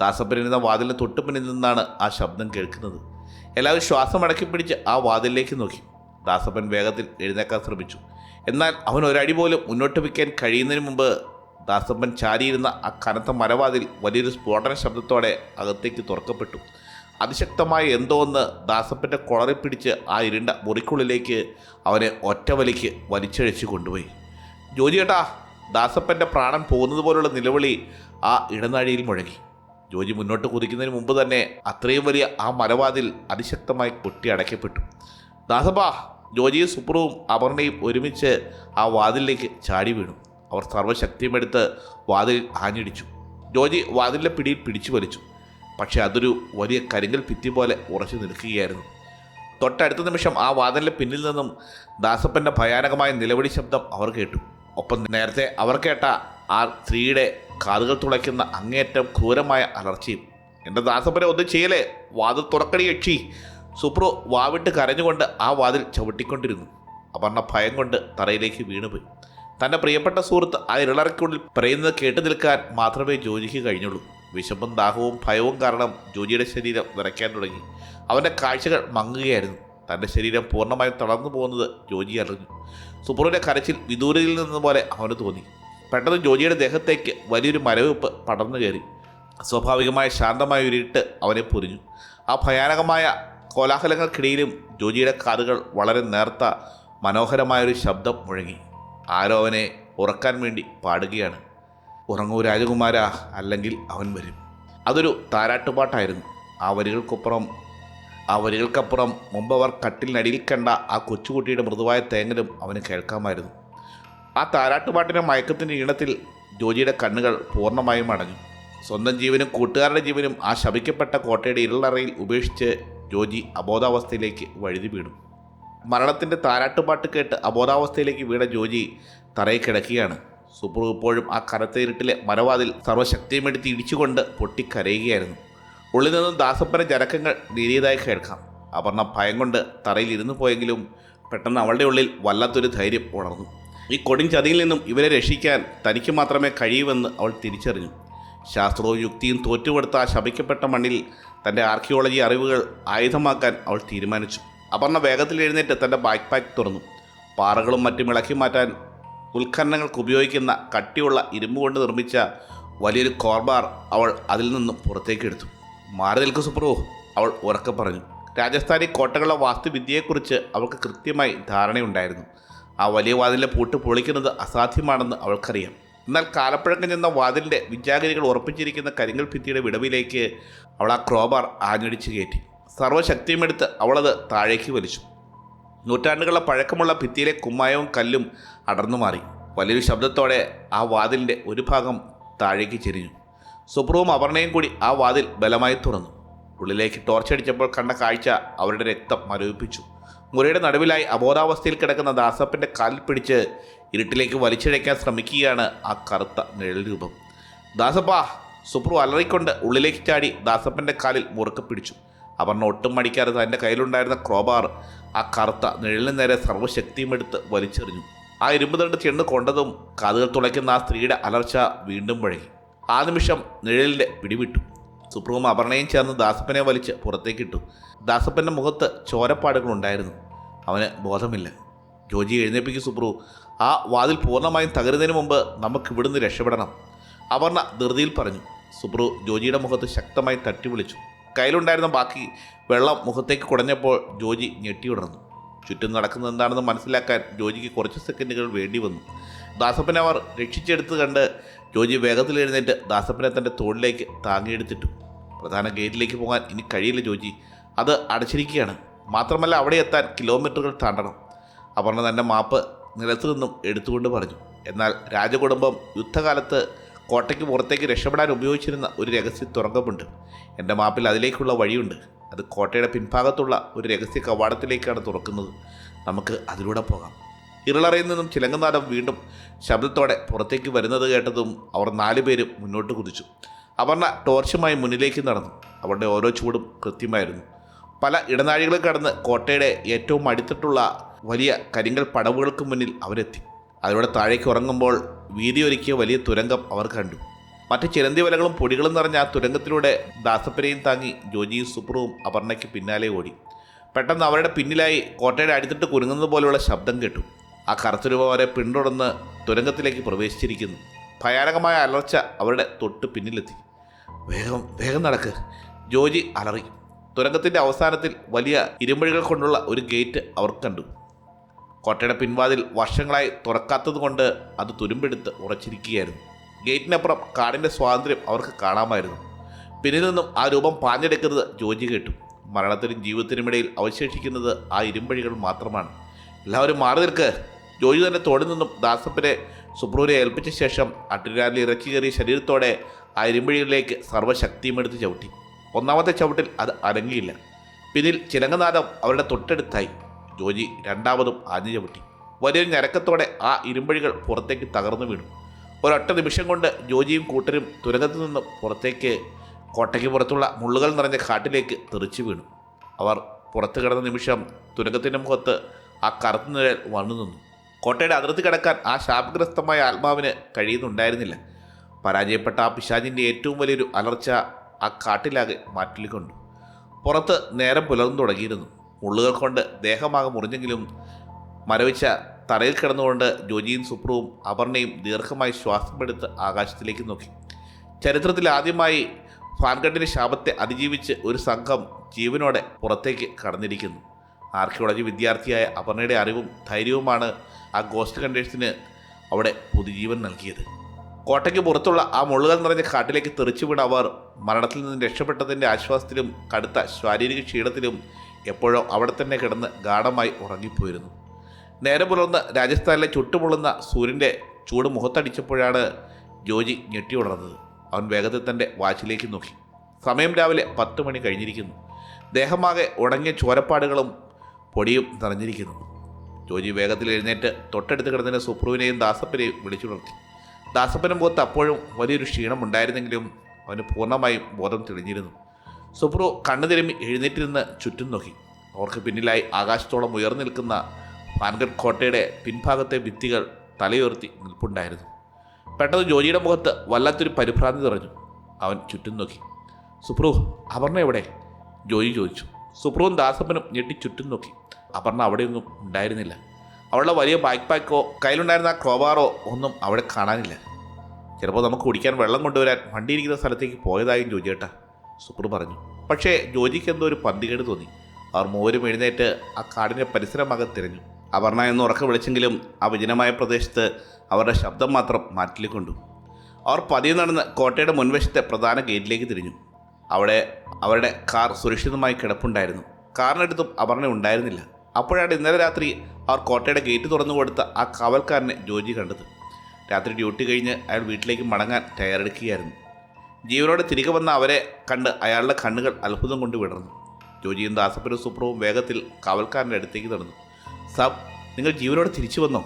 ദാസപ്പനിരുന്ന വാതിലിന് തൊട്ടുപിന്നിൽ നിന്നാണ് ആ ശബ്ദം കേൾക്കുന്നത്. എല്ലാവരും ശ്വാസം അടക്കി പിടിച്ച് ആ വാതിലിലേക്ക് നോക്കി. ദാസപ്പൻ വേഗത്തിൽ എഴുന്നേക്കാൻ ശ്രമിച്ചു. എന്നാൽ അവൻ ഒരടി പോലും മുന്നോട്ട് വയ്ക്കാൻ കഴിയുന്നതിന് മുമ്പ് ദാസപ്പൻ ചാരിയിരുന്ന ആ കനത്ത മരവാതിൽ വലിയൊരു സ്ഫോടന ശബ്ദത്തോടെ അകത്തേക്ക് തുറക്കപ്പെട്ടു. അതിശക്തമായ എന്തോ ഒന്ന് ദാസപ്പൻ്റെ കുളറി പിടിച്ച് ആ ഇരുണ്ട മുറിക്കുള്ളിലേക്ക് അവനെ ഒറ്റവലിക്ക് വലിച്ചഴിച്ച് കൊണ്ടുപോയി. ജോജിയേട്ടാ, ദാസപ്പൻ്റെ പ്രാണൻ പോകുന്നത് പോലുള്ള നിലവിളി ആ ഇടനാഴിയിൽ മുഴങ്ങി. ജോജി മുന്നോട്ട് കുതിക്കുന്നതിന് മുമ്പ് തന്നെ അത്രയും വലിയ ആ മരവാതിൽ അതിശക്തമായി കൊട്ടി അടയ്ക്കപ്പെട്ടു. ദാസപ്പാ! ജോജിയും സുപ്രുവും അപർണയും ഒരുമിച്ച് ആ വാതിലിലേക്ക് ചാടി വീണു. അവർ സർവ്വശക്തിയുമെടുത്ത് വാതിൽ ആഞ്ഞിടിച്ചു. ജോജി വാതിലിൻ്റെ പിടിയിൽ പിടിച്ചു വലിച്ചു. പക്ഷെ അതൊരു വലിയ കരിങ്കൽ ഭിത്തി പോലെ ഉറച്ചു നിൽക്കുകയായിരുന്നു. തൊട്ടടുത്ത നിമിഷം ആ വാതിലിൻ്റെ പിന്നിൽ നിന്നും ദാസപ്പൻ്റെ ഭയാനകമായ നിലവിളി ശബ്ദം അവർ കേട്ടു. ഒപ്പം നേരത്തെ അവർ കേട്ട ആ സ്ത്രീയുടെ കാതുകൾ തുളയ്ക്കുന്ന അങ്ങേയറ്റം ക്രൂരമായ അലർച്ചയും. എൻ്റെ ദാസപ്പനെ ഒന്നും ചെയ്യലേ, വാതിൽ തുറക്കടി യക്ഷി! സുപ്രു വാവിട്ട് കരഞ്ഞുകൊണ്ട് ആ വാതിൽ ചവിട്ടിക്കൊണ്ടിരുന്നു. അപർണ ഭയം കൊണ്ട് തറയിലേക്ക് വീണുപോയി. തൻ്റെ പ്രിയപ്പെട്ട സുഹൃത്ത് ആ ഇരുളറയ്ക്കുള്ളിൽ പറയുന്നത് കേട്ടു നിൽക്കാൻ മാത്രമേ ജോജിക്ക് കഴിഞ്ഞുള്ളൂ. വിശപ്പും ദാഹവും ഭയവും കാരണം ജോജിയുടെ ശരീരം വിറയ്ക്കാൻ തുടങ്ങി. അവൻ്റെ കാഴ്ചകൾ മങ്ങുകയായിരുന്നു. തൻ്റെ ശരീരം പൂർണ്ണമായും തളർന്നു പോകുന്നത് ജോജി അറിഞ്ഞു. സുപ്രുവിൻ്റെ കരച്ചിൽ വിദൂരയിൽ നിന്നതുപോലെ അവന് തോന്നി. പെട്ടെന്ന് ജോജിയുടെ ദേഹത്തേക്ക് വലിയൊരു മരവിപ്പ് പടർന്നു കയറി. സ്വാഭാവികമായ ശാന്തമായ ഒരു ഇരുട്ട് അവനെ പൊരിഞ്ഞു. ആ ഭയാനകമായ കോലാഹലങ്ങൾക്കിടയിലും ജോജിയുടെ കാതുകൾ വളരെ നേർത്ത മനോഹരമായൊരു ശബ്ദം മുഴങ്ങി. ആരോ അവനെ ഉറക്കാൻ വേണ്ടി പാടുകയാണ്. ഉറങ്ങൂ രാജകുമാര, അല്ലെങ്കിൽ അവൻ വരും. അതൊരു താരാട്ടുപാട്ടായിരുന്നു. ആ വരികൾക്കപ്പുറം മുമ്പവർ കട്ടിലിനടിയിൽ കണ്ട ആ കൊച്ചുകുട്ടിയുടെ മൃദുവായ തേങ്ങലും അവന് കേൾക്കാമായിരുന്നു. ആ താരാട്ടുപാട്ടിൻ്റെ മയക്കത്തിൻ്റെ ഈണത്തിൽ ജോജിയുടെ കണ്ണുകൾ പൂർണ്ണമായും അടഞ്ഞു. സ്വന്തം ജീവനും കൂട്ടുകാരുടെ ജീവനും ആ ശപിക്കപ്പെട്ട കോട്ടയുടെ ഇരുളറയിൽ ഉപേക്ഷിച്ച് ജോജി അബോധാവസ്ഥയിലേക്ക് വഴുതി വീണു. മരണത്തിൻ്റെ താരാട്ടുപാട്ട് കേട്ട് അബോധാവസ്ഥയിലേക്ക് വീണ ജോജി തറയിൽ കിടക്കുകയാണ്. സുപ്രു ഇപ്പോഴും ആ കറുത്ത ഇരുട്ടിലെ മരവാതിൽ സർവ്വശക്തിയുമെടുത്ത് ഇടിച്ചുകൊണ്ട് പൊട്ടിക്കരയുകയായിരുന്നു. ഉള്ളിൽ നിന്നും ദാസപ്പൻ്റെ ജനക്കങ്ങൾ നേരിയതായി കേൾക്കാം. അപർണ ഭയം കൊണ്ട് തറയിൽ ഇരുന്നു പോയെങ്കിലും പെട്ടെന്ന് അവളുടെ ഉള്ളിൽ വല്ലാത്തൊരു ധൈര്യം ഉണർന്നു. ഈ കൊടും ചതിയിൽ നിന്നും ഇവരെ രക്ഷിക്കാൻ തനിക്ക് മാത്രമേ കഴിയൂവെന്ന് അവൾ തിരിച്ചറിഞ്ഞു. ശാസ്ത്രവും യുക്തിയും തോറ്റുകൊടുത്ത ആ ശപിക്കപ്പെട്ട മണ്ണിൽ തൻ്റെ ആർക്കിയോളജി അറിവുകൾ ആയുധമാക്കാൻ അവൾ തീരുമാനിച്ചു. അപർണ വേഗത്തിൽ എഴുന്നേറ്റ് തൻ്റെ ബാക്ക് പാക്ക് തുറന്നു. പാറകളും മറ്റും ഇളക്കി മാറ്റാൻ ഉൽഖനനങ്ങൾക്ക് ഉപയോഗിക്കുന്ന കട്ടിയുള്ള ഇരുമ്പ് കൊണ്ട് നിർമ്മിച്ച വലിയൊരു കോർബാർ അവൾ അതിൽ നിന്നും പുറത്തേക്കെടുത്തു. മാറി നിൽക്കു സുപ്രു, അവൾ ഉറക്കെ പറഞ്ഞു. രാജസ്ഥാനി കോട്ടകളുടെ വാസ്തുവിദ്യയെക്കുറിച്ച് അവൾക്ക് കൃത്യമായി ധാരണയുണ്ടായിരുന്നു. ആ വലിയ വാതിലിൻ്റെ പൂട്ട് പൊളിക്കുന്നത് അസാധ്യമാണെന്ന് അവൾക്കറിയാം. എന്നാൽ കാലപ്പഴക്കം ചെന്ന വാതിലിൻ്റെ വിജാഗിരികൾ ഉറപ്പിച്ചിരിക്കുന്ന കരിങ്കൽ ഭിത്തിയുടെ വിടവിലേക്ക് അവൾ ആ ക്രോബാർ ആഞ്ഞടിച്ച് കയറ്റി. സർവ്വശക്തിയുമെടുത്ത് അവളത് താഴേക്ക് വലിച്ചു. നൂറ്റാണ്ടുകളുടെ പഴക്കമുള്ള ഭിത്തിയിലെ കുമ്മായവും കല്ലും അടർന്നു മാറി. വലിയൊരു ശബ്ദത്തോടെ ആ വാതിലിൻ്റെ ഒരു ഭാഗം താഴേക്ക് ചെരിഞ്ഞു. സുപ്രുവും അപർണയും കൂടി ആ വാതിൽ ബലമായി തുറന്നു. ഉള്ളിലേക്ക് ടോർച്ചടിച്ചപ്പോൾ കണ്ട കാഴ്ച അവരുടെ രക്തം മരവിപ്പിച്ചു. മുറിയുടെ നടുവിലായി അബോധാവസ്ഥയിൽ കിടക്കുന്ന ദാസപ്പൻ്റെ കാലിൽ പിടിച്ച് ഇരുട്ടിലേക്ക് വലിച്ചിഴയ്ക്കാൻ ശ്രമിക്കുകയാണ് ആ കറുത്ത നിഴൽ രൂപം. ദാസപ്പാ! സുപ്രു അലറിക്കൊണ്ട് ഉള്ളിലേക്ക് ചാടി ദാസപ്പൻ്റെ കാലിൽ മുറുക്കെ പിടിച്ചു. അപർണ ഒട്ടും മടിക്കാതെ തൻ്റെ കയ്യിലുണ്ടായിരുന്ന ക്രോബാർ ആ കറുത്ത നിഴലിന് നേരെ സർവ്വശക്തിയുമെടുത്ത് വലിച്ചെറിഞ്ഞു. ആ ഇരുമ്പ് തണ്ട് ചെന്ന് കൊണ്ടതും കാതുകൾ തുളയ്ക്കുന്ന ആ സ്ത്രീയുടെ അലർച്ച വീണ്ടും വഴങ്ങി. ആ നിമിഷം നിഴലിൻ്റെ പിടിവിട്ടു. സുപ്രുവും അപർണയും ചേർന്ന് ദാസപ്പനെ വലിച്ച് പുറത്തേക്കിട്ടു. ദാസപ്പൻ്റെ മുഖത്ത് ചോരപ്പാടുകളുണ്ടായിരുന്നു. അവന് ബോധമില്ല. ജോജി എഴുന്നേപ്പിക്കും സുപ്രു, ആ വാതിൽ പൂർണ്ണമായും തകരുന്നതിന് മുമ്പ് നമുക്ക് ഇവിടുന്ന് രക്ഷപ്പെടണം, അപർണ ധൃതിയിൽ പറഞ്ഞു. സുപ്രു ജോജിയുടെ മുഖത്ത് ശക്തമായി തട്ടി വിളിച്ചു. കയ്യിലുണ്ടായിരുന്ന ബാക്കി വെള്ളം മുഖത്തേക്ക് കുടഞ്ഞപ്പോൾ ജോജി ഞെട്ടിയുടർന്നു. ചുറ്റും നടക്കുന്നത് എന്താണെന്ന് മനസ്സിലാക്കാൻ ജോജിക്ക് കുറച്ച് സെക്കൻഡുകൾ വേണ്ടി വന്നു. ദാസപ്പനെ അവർ രക്ഷിച്ചെടുത്ത് കണ്ട് ജോജി വേഗത്തിൽ എഴുന്നേറ്റ് ദാസപ്പനെ തൻ്റെ തോളിലേക്ക് താങ്ങിയെടുത്തിട്ടു. പ്രധാന ഗേറ്റിലേക്ക് പോകാൻ ഇനി കഴിയില്ല ജോജി, അത് അടച്ചിരിക്കുകയാണ്. മാത്രമല്ല അവിടെ എത്താൻ കിലോമീറ്ററുകൾ താണ്ടണം. അപർണ തൻ്റെ മാപ്പ് നിലത്തു നിന്നും എടുത്തുകൊണ്ട് പറഞ്ഞു. എന്നാൽ രാജകുടുംബം യുദ്ധകാലത്ത് കോട്ടയ്ക്ക് പുറത്തേക്ക് രക്ഷപ്പെടാൻ ഉപയോഗിച്ചിരുന്ന ഒരു രഹസ്യ തുറങ്കമുണ്ട്. എൻ്റെ മാപ്പിൽ അതിലേക്കുള്ള വഴിയുണ്ട്. അത് കോട്ടയുടെ പിൻഭാഗത്തുള്ള ഒരു രഹസ്യ കവാടത്തിലേക്കാണ് തുറക്കുന്നത്. നമുക്ക് അതിലൂടെ പോകാം. ഇരുളറയിൽ നിന്നും ചിലങ്കനാദം വീണ്ടും ശബ്ദത്തോടെ പുറത്തേക്ക് വരുന്നത് കേട്ടതും അവർ 4 പേരും മുന്നോട്ട് കുതിച്ചു. അപർണ ടോർച്ചുമായി മുന്നിലേക്ക് നടന്നു. അവരുടെ ഓരോ ചൂടും കൃത്യമായിരുന്നു. പല ഇടനാഴികളും കടന്ന് കോട്ടയുടെ ഏറ്റവും അടിത്തട്ടുള്ള വലിയ കരിങ്കൽ പടവുകൾക്ക് മുന്നിൽ അവരെത്തി. അതിലൂടെ താഴേക്ക് ഉറങ്ങുമ്പോൾ വീതിയൊരുക്കിയ വലിയ തുരങ്കം അവർ കണ്ടു. മറ്റ് ചിലന്തി വലകളും പൊടികളും നിറഞ്ഞ ആ തുരങ്കത്തിലൂടെ ദാസപ്പനെയും താങ്ങി ജോജിയും സുപ്രുവും അപർണയ്ക്ക് പിന്നാലെ ഓടി. പെട്ടെന്ന് അവരുടെ പിന്നിലായി കോട്ടയുടെ അടിത്തട്ട് കുരുങ്ങുന്നത് പോലെയുള്ള ശബ്ദം കേട്ടു. ആ കറുത്തരൂപം അവരെ പിന്തുടർന്ന് തുരങ്കത്തിലേക്ക് പ്രവേശിച്ചിരിക്കുന്നു. ഭയാനകമായ അലർച്ച അവരുടെ തൊട്ട് പിന്നിലെത്തി. വേഗം വേഗം നടക്ക്, ജോജി അലറി. തുരങ്കത്തിൻ്റെ അവസാനത്തിൽ വലിയ ഇരുമ്പഴികൾ കൊണ്ടുള്ള ഒരു ഗേറ്റ് അവർ കണ്ടു. കോട്ടയുടെ പിൻവാതിൽ വർഷങ്ങളായി തുറക്കാത്തതുകൊണ്ട് അത് തുരുമ്പെടുത്ത് ഉറച്ചിരിക്കുകയായിരുന്നു. ഗേറ്റിനപ്പുറം കാടിൻ്റെ സ്വാതന്ത്ര്യം അവർക്ക് കാണാമായിരുന്നു. പിന്നിൽ നിന്നും ആ രൂപം പാഞ്ഞെടുക്കുന്നത് ജോജി കേട്ടു. മരണത്തിനും ജീവിതത്തിനുമിടയിൽ അവശേഷിക്കുന്നത് ആ ഇരുമ്പഴികൾ മാത്രമാണ്. എല്ലാവരും മാറി നിൽക്ക്. ജോജി തന്നെ തോളിൽ നിന്നും ദാസപ്പനെ സുപ്രൂവിനെ ഏൽപ്പിച്ച ശേഷം അട്ടിരാലിൽ ഇറച്ചി കയറിയ ശരീരത്തോടെ ആ ഇരുമ്പഴികളിലേക്ക് സർവ്വശക്തിയും എടുത്ത് ചവിട്ടി. ഒന്നാമത്തെ ചവിട്ടിൽ അത് അനങ്ങിയില്ല. പിന്നിൽ ചിലങ്കനാദം അവരുടെ തൊട്ടടുത്തായി. ജോജി രണ്ടാമതും ആഞ്ഞു ചവിട്ടി. വലിയൊരു ഞരക്കത്തോടെ ആ ഇരുമ്പഴികൾ പുറത്തേക്ക് തകർന്നു വീണു. ഒരൊറ്റ നിമിഷം കൊണ്ട് ജോജിയും കൂട്ടരും തുരങ്കത്തിൽ നിന്ന് പുറത്തേക്ക് കോട്ടയ്ക്ക് പുറത്തുള്ള മുള്ളുകൾ നിറഞ്ഞ കാട്ടിലേക്ക് തെറിച്ചു വീണു. അവർ പുറത്തു കിടന്ന നിമിഷം തുരങ്കത്തിൻ്റെ മുഖത്ത് ആ കറുത്ത നിഴൽ വന്നു നിന്നു. കോട്ടയുടെ അതിർത്തി കടക്കാൻ ആ ശാപഗ്രസ്തമായ ആത്മാവിന് കഴിയുന്നുണ്ടായിരുന്നില്ല. പരാജയപ്പെട്ട ആ പിശാചിൻ്റെ ഏറ്റവും വലിയൊരു അലർച്ച ആ കാട്ടിലാകെ മാറ്റിക്കൊണ്ടു. പുറത്ത് നേരം പുലർന്നു തുടങ്ങിയിരുന്നു. മുള്ളുകൾ കൊണ്ട് ദേഹമാകെ മുറിഞ്ഞെങ്കിലും മരവിച്ച തറയിൽ കിടന്നുകൊണ്ട് ജോജിയും സുപ്രവും അപർണയും ദീർഘമായി ശ്വാസമെടുത്ത് ആകാശത്തിലേക്ക് നോക്കി. ചരിത്രത്തിൽ ആദ്യമായി ഫാൻഗഡിൻ്റെ ശാപത്തെ അതിജീവിച്ച് ഒരു സംഘം ജീവനോടെ പുറത്തേക്ക് കടന്നിരിക്കുന്നു. ആർക്കിയോളജി വിദ്യാർത്ഥിയായ അപർണയുടെ അറിവും ധൈര്യവുമാണ് ആ ഗോസ്റ്റ് ഹണ്ടേഴ്സിന് അവിടെ പുതുജീവൻ നൽകിയത്. കോട്ടയ്ക്ക് പുറത്തുള്ള ആ മുള്ളുകൾ നിറഞ്ഞ കാട്ടിലേക്ക് തെറിച്ചു വീണ അവർ മരണത്തിൽ നിന്ന് രക്ഷപ്പെട്ടതിൻ്റെ ആശ്വാസത്തിലും കടുത്ത ശാരീരിക ക്ഷീണത്തിലും എപ്പോഴോ അവിടെ തന്നെ കിടന്ന് ഗാഢമായി ഉറങ്ങിപ്പോയിരുന്നു. നേരെ പുലർന്ന് രാജസ്ഥാനിലെ ചുട്ടുപൊള്ളുന്ന സൂര്യൻ്റെ ചൂട് മുഖത്തടിച്ചപ്പോഴാണ് ജോജി ഞെട്ടി ഉണർന്നത്. അവൻ വേഗത്തിൽ തൻ്റെ വാച്ചിലേക്ക് നോക്കി. സമയം രാവിലെ 10 മണി കഴിഞ്ഞിരിക്കുന്നു. ദേഹമാകെ ഉണങ്ങിയ ചോരപ്പാടുകളും പൊടിയും നിറഞ്ഞിരിക്കുന്നു. ജോജി വേഗത്തിൽ എഴുന്നേറ്റ് തൊട്ടടുത്ത് കിടന്നതിന് സുപ്രുവിനെയും ദാസപ്പനെയും വിളിച്ചുണർത്തി. ദാസപ്പൻ്റെ മുഖത്ത് അപ്പോഴും വലിയൊരു ക്ഷീണം ഉണ്ടായിരുന്നെങ്കിലും അവന് പൂർണ്ണമായും ബോധം തെളിഞ്ഞിരുന്നു. സുപ്രു കണ്ണു തിരുമ്മി എഴുന്നേറ്റിരുന്ന് ചുറ്റും നോക്കി. അവർക്ക് പിന്നിലായി ആകാശത്തോളം ഉയർന്നു നിൽക്കുന്ന ഫാൻഗഡ് കോട്ടയുടെ പിൻഭാഗത്തെ ഭിത്തികൾ തലയുയർത്തി നിൽപ്പുണ്ടായിരുന്നു. പെട്ടെന്ന് ജോജിയുടെ മുഖത്ത് വല്ലാത്തൊരു പരിഭ്രാന്തി നിറഞ്ഞു. അവൻ ചുറ്റും നോക്കി. സുപ്രു, അപർണ എവിടെ? ജോജി ചോദിച്ചു. സുപ്രുവും ദാസപ്പനും ഞെട്ടി ചുറ്റും നോക്കി. അപർണ അവിടെയൊന്നും ഉണ്ടായിരുന്നില്ല. അവളുടെ വലിയ ബാക്ക് പാക്കോ കയ്യിലുണ്ടായിരുന്ന ആ ക്രോബാറോ ഒന്നും അവിടെ കാണാനില്ല. ചിലപ്പോൾ നമുക്ക് കുടിക്കാൻ വെള്ളം കൊണ്ടുവരാൻ വണ്ടിയിരിക്കുന്ന സ്ഥലത്തേക്ക് പോയതായും ജോജിയേട്ടാ, സുപ്രു പറഞ്ഞു. പക്ഷേ ജോജിക്ക് എന്തോ ഒരു പന്തികേട് തോന്നി. അവർ മൂവരും എഴുന്നേറ്റ് ആ കാടിൻ്റെ പരിസരമാകെ തിരഞ്ഞു. അപർണ എന്ന് ഉറക്കെ വിളിച്ചെങ്കിലും ആ വിജനമായ പ്രദേശത്ത് അവരുടെ ശബ്ദം മാത്രം മാറ്റിക്കൊണ്ടു. അവർ പതിയെ നടന്ന് കോട്ടയുടെ മുൻവശത്തെ പ്രധാന ഗേറ്റിലേക്ക് തിരിഞ്ഞു. അവിടെ അവരുടെ കാർ സുരക്ഷിതമായി കിടപ്പുണ്ടായിരുന്നു. കാറിനടുത്തും അപർണ ഉണ്ടായിരുന്നില്ല. അപ്പോഴാണ് ഇന്നലെ രാത്രി അവർ കോട്ടയുടെ ഗേറ്റ് തുറന്നു കൊടുത്ത ആ കാവൽക്കാരനെ ജോജി കണ്ടത്. രാത്രി ഡ്യൂട്ടി കഴിഞ്ഞ് അയാൾ വീട്ടിലേക്ക് മടങ്ങാൻ തയ്യാറെടുക്കുകയായിരുന്നു. ജീവനോടെ തിരികെ വന്ന അവരെ കണ്ട് അയാളുടെ കണ്ണുകൾ അത്ഭുതം കൊണ്ട് വിടർന്നു. ജോജിയും ദാസപ്പനും സുപ്രവും വേഗത്തിൽ കാവൽക്കാരൻ്റെ അടുത്തേക്ക് നടന്നു. സാബ്, നിങ്ങൾ ജീവനോടെ തിരിച്ചു വന്നോ?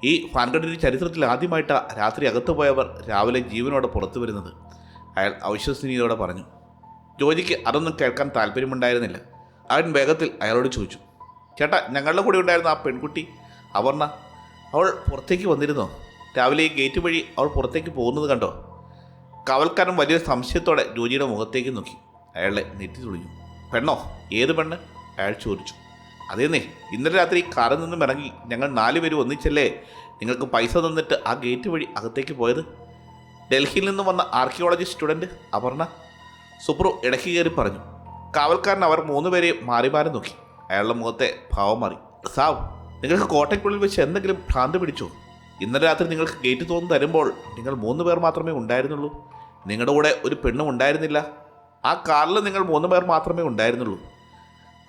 ഈ ഫാൻഗഡിൻ്റെ ചരിത്രത്തിൽ ആദ്യമായിട്ടാണ് രാത്രി അകത്തു പോയവർ രാവിലെ ജീവനോടെ പുറത്തു വരുന്നത്, അയാൾ അവിശ്വസനീയതയോടെ പറഞ്ഞു. ജോജിക്ക് അതൊന്നും കേൾക്കാൻ താല്പര്യമുണ്ടായിരുന്നില്ല. അവൻ വേഗത്തിൽ അയാളോട് ചോദിച്ചു, ചേട്ടാ, ഞങ്ങളുടെ കൂടെ ഉണ്ടായിരുന്ന ആ പെൺകുട്ടി അപർണ, അവൾ പുറത്തേക്ക് വന്നിരുന്നോ? രാവിലെ ഈ ഗേറ്റ് വഴി അവൾ പുറത്തേക്ക് പോകുന്നത് കണ്ടോ? കാവൽക്കാരൻ വലിയ സംശയത്തോടെ ജോജിയുടെ മുഖത്തേക്ക് നോക്കി. അയാളെ നെറ്റി തുളിഞ്ഞു. പെണ്ണോ? ഏത് പെണ്ണ്? അയാൾ ചോദിച്ചു. അതേന്നേ, ഇന്നലെ രാത്രി കാറിൽ നിന്നും ഇറങ്ങി ഞങ്ങൾ 4 പേരും ഒന്നിച്ചല്ലേ നിങ്ങൾക്ക് പൈസ തന്നിട്ട് ആ ഗേറ്റ് വഴി അകത്തേക്ക് പോയത്? ഡൽഹിയിൽ നിന്നും വന്ന ആർക്കിയോളജി സ്റ്റുഡൻറ്റ് അപർണ, സുപ്രു ഇടയ്ക്ക് കയറി പറഞ്ഞു. കാവൽക്കാരൻ അവർ 3 പേരെയും മാറി മാറി നോക്കി. അയാളുടെ മുഖത്തെ ഭാവം മാറി. സാവ്, നിങ്ങൾക്ക് കോട്ടയ്ക്കുള്ളിൽ വെച്ച് എന്തെങ്കിലും ഭ്രാന്ത് പിടിച്ചോ? ഇന്നലെ രാത്രി നിങ്ങൾക്ക് ഗേറ്റ് തുറന്ന് തരുമ്പോൾ നിങ്ങൾ 3 പേർ മാത്രമേ ഉണ്ടായിരുന്നുള്ളൂ. നിങ്ങളുടെ കൂടെ ഒരു പെണ്ണും ഉണ്ടായിരുന്നില്ല. ആ കാറിൽ നിങ്ങൾ 3 പേർ മാത്രമേ ഉണ്ടായിരുന്നുള്ളൂ,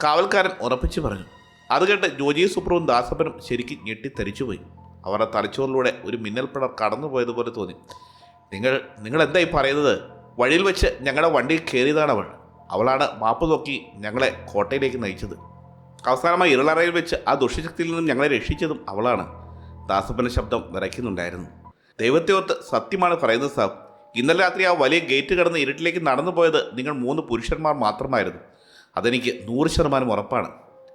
കാവൽക്കാരൻ ഉറപ്പിച്ചു പറഞ്ഞു. അത് കേട്ട് ജോജിയും സുപ്രുവും ദാസപ്പനും ശരിക്കും ഞെട്ടിത്തരിച്ചുപോയി. അവരുടെ തലച്ചോറിലൂടെ ഒരു മിന്നൽപ്പിണർ കടന്നു പോയതുപോലെ തോന്നി. നിങ്ങൾ എന്തായി പറയുന്നത്? വഴിയിൽ വെച്ച് ഞങ്ങളുടെ വണ്ടിയിൽ കയറിയതാണ് അവൾ. അവളാണ് മാപ്പ് നോക്കി ഞങ്ങളെ കോട്ടയിലേക്ക് നയിച്ചത്. അവസാനമായി ഇരുളറയിൽ വെച്ച് ആ ദുഷ്ടശക്തിയിൽ നിന്നും ഞങ്ങളെ രക്ഷിച്ചതും അവളാണ്. ദാസപ്പൻ്റെ ശബ്ദം വിറയ്ക്കുന്നുണ്ടായിരുന്നു. ദൈവത്തെ ഓർത്ത് സത്യമാണ് പറയുന്നത് സാബ്. ഇന്നലെ രാത്രി ആ വലിയ ഗേറ്റ് കടന്ന് ഇരുട്ടിലേക്ക് നടന്നു പോയത് നിങ്ങൾ 3 പുരുഷന്മാർ മാത്രമായിരുന്നു. അതെനിക്ക് 100% ഉറപ്പാണ്,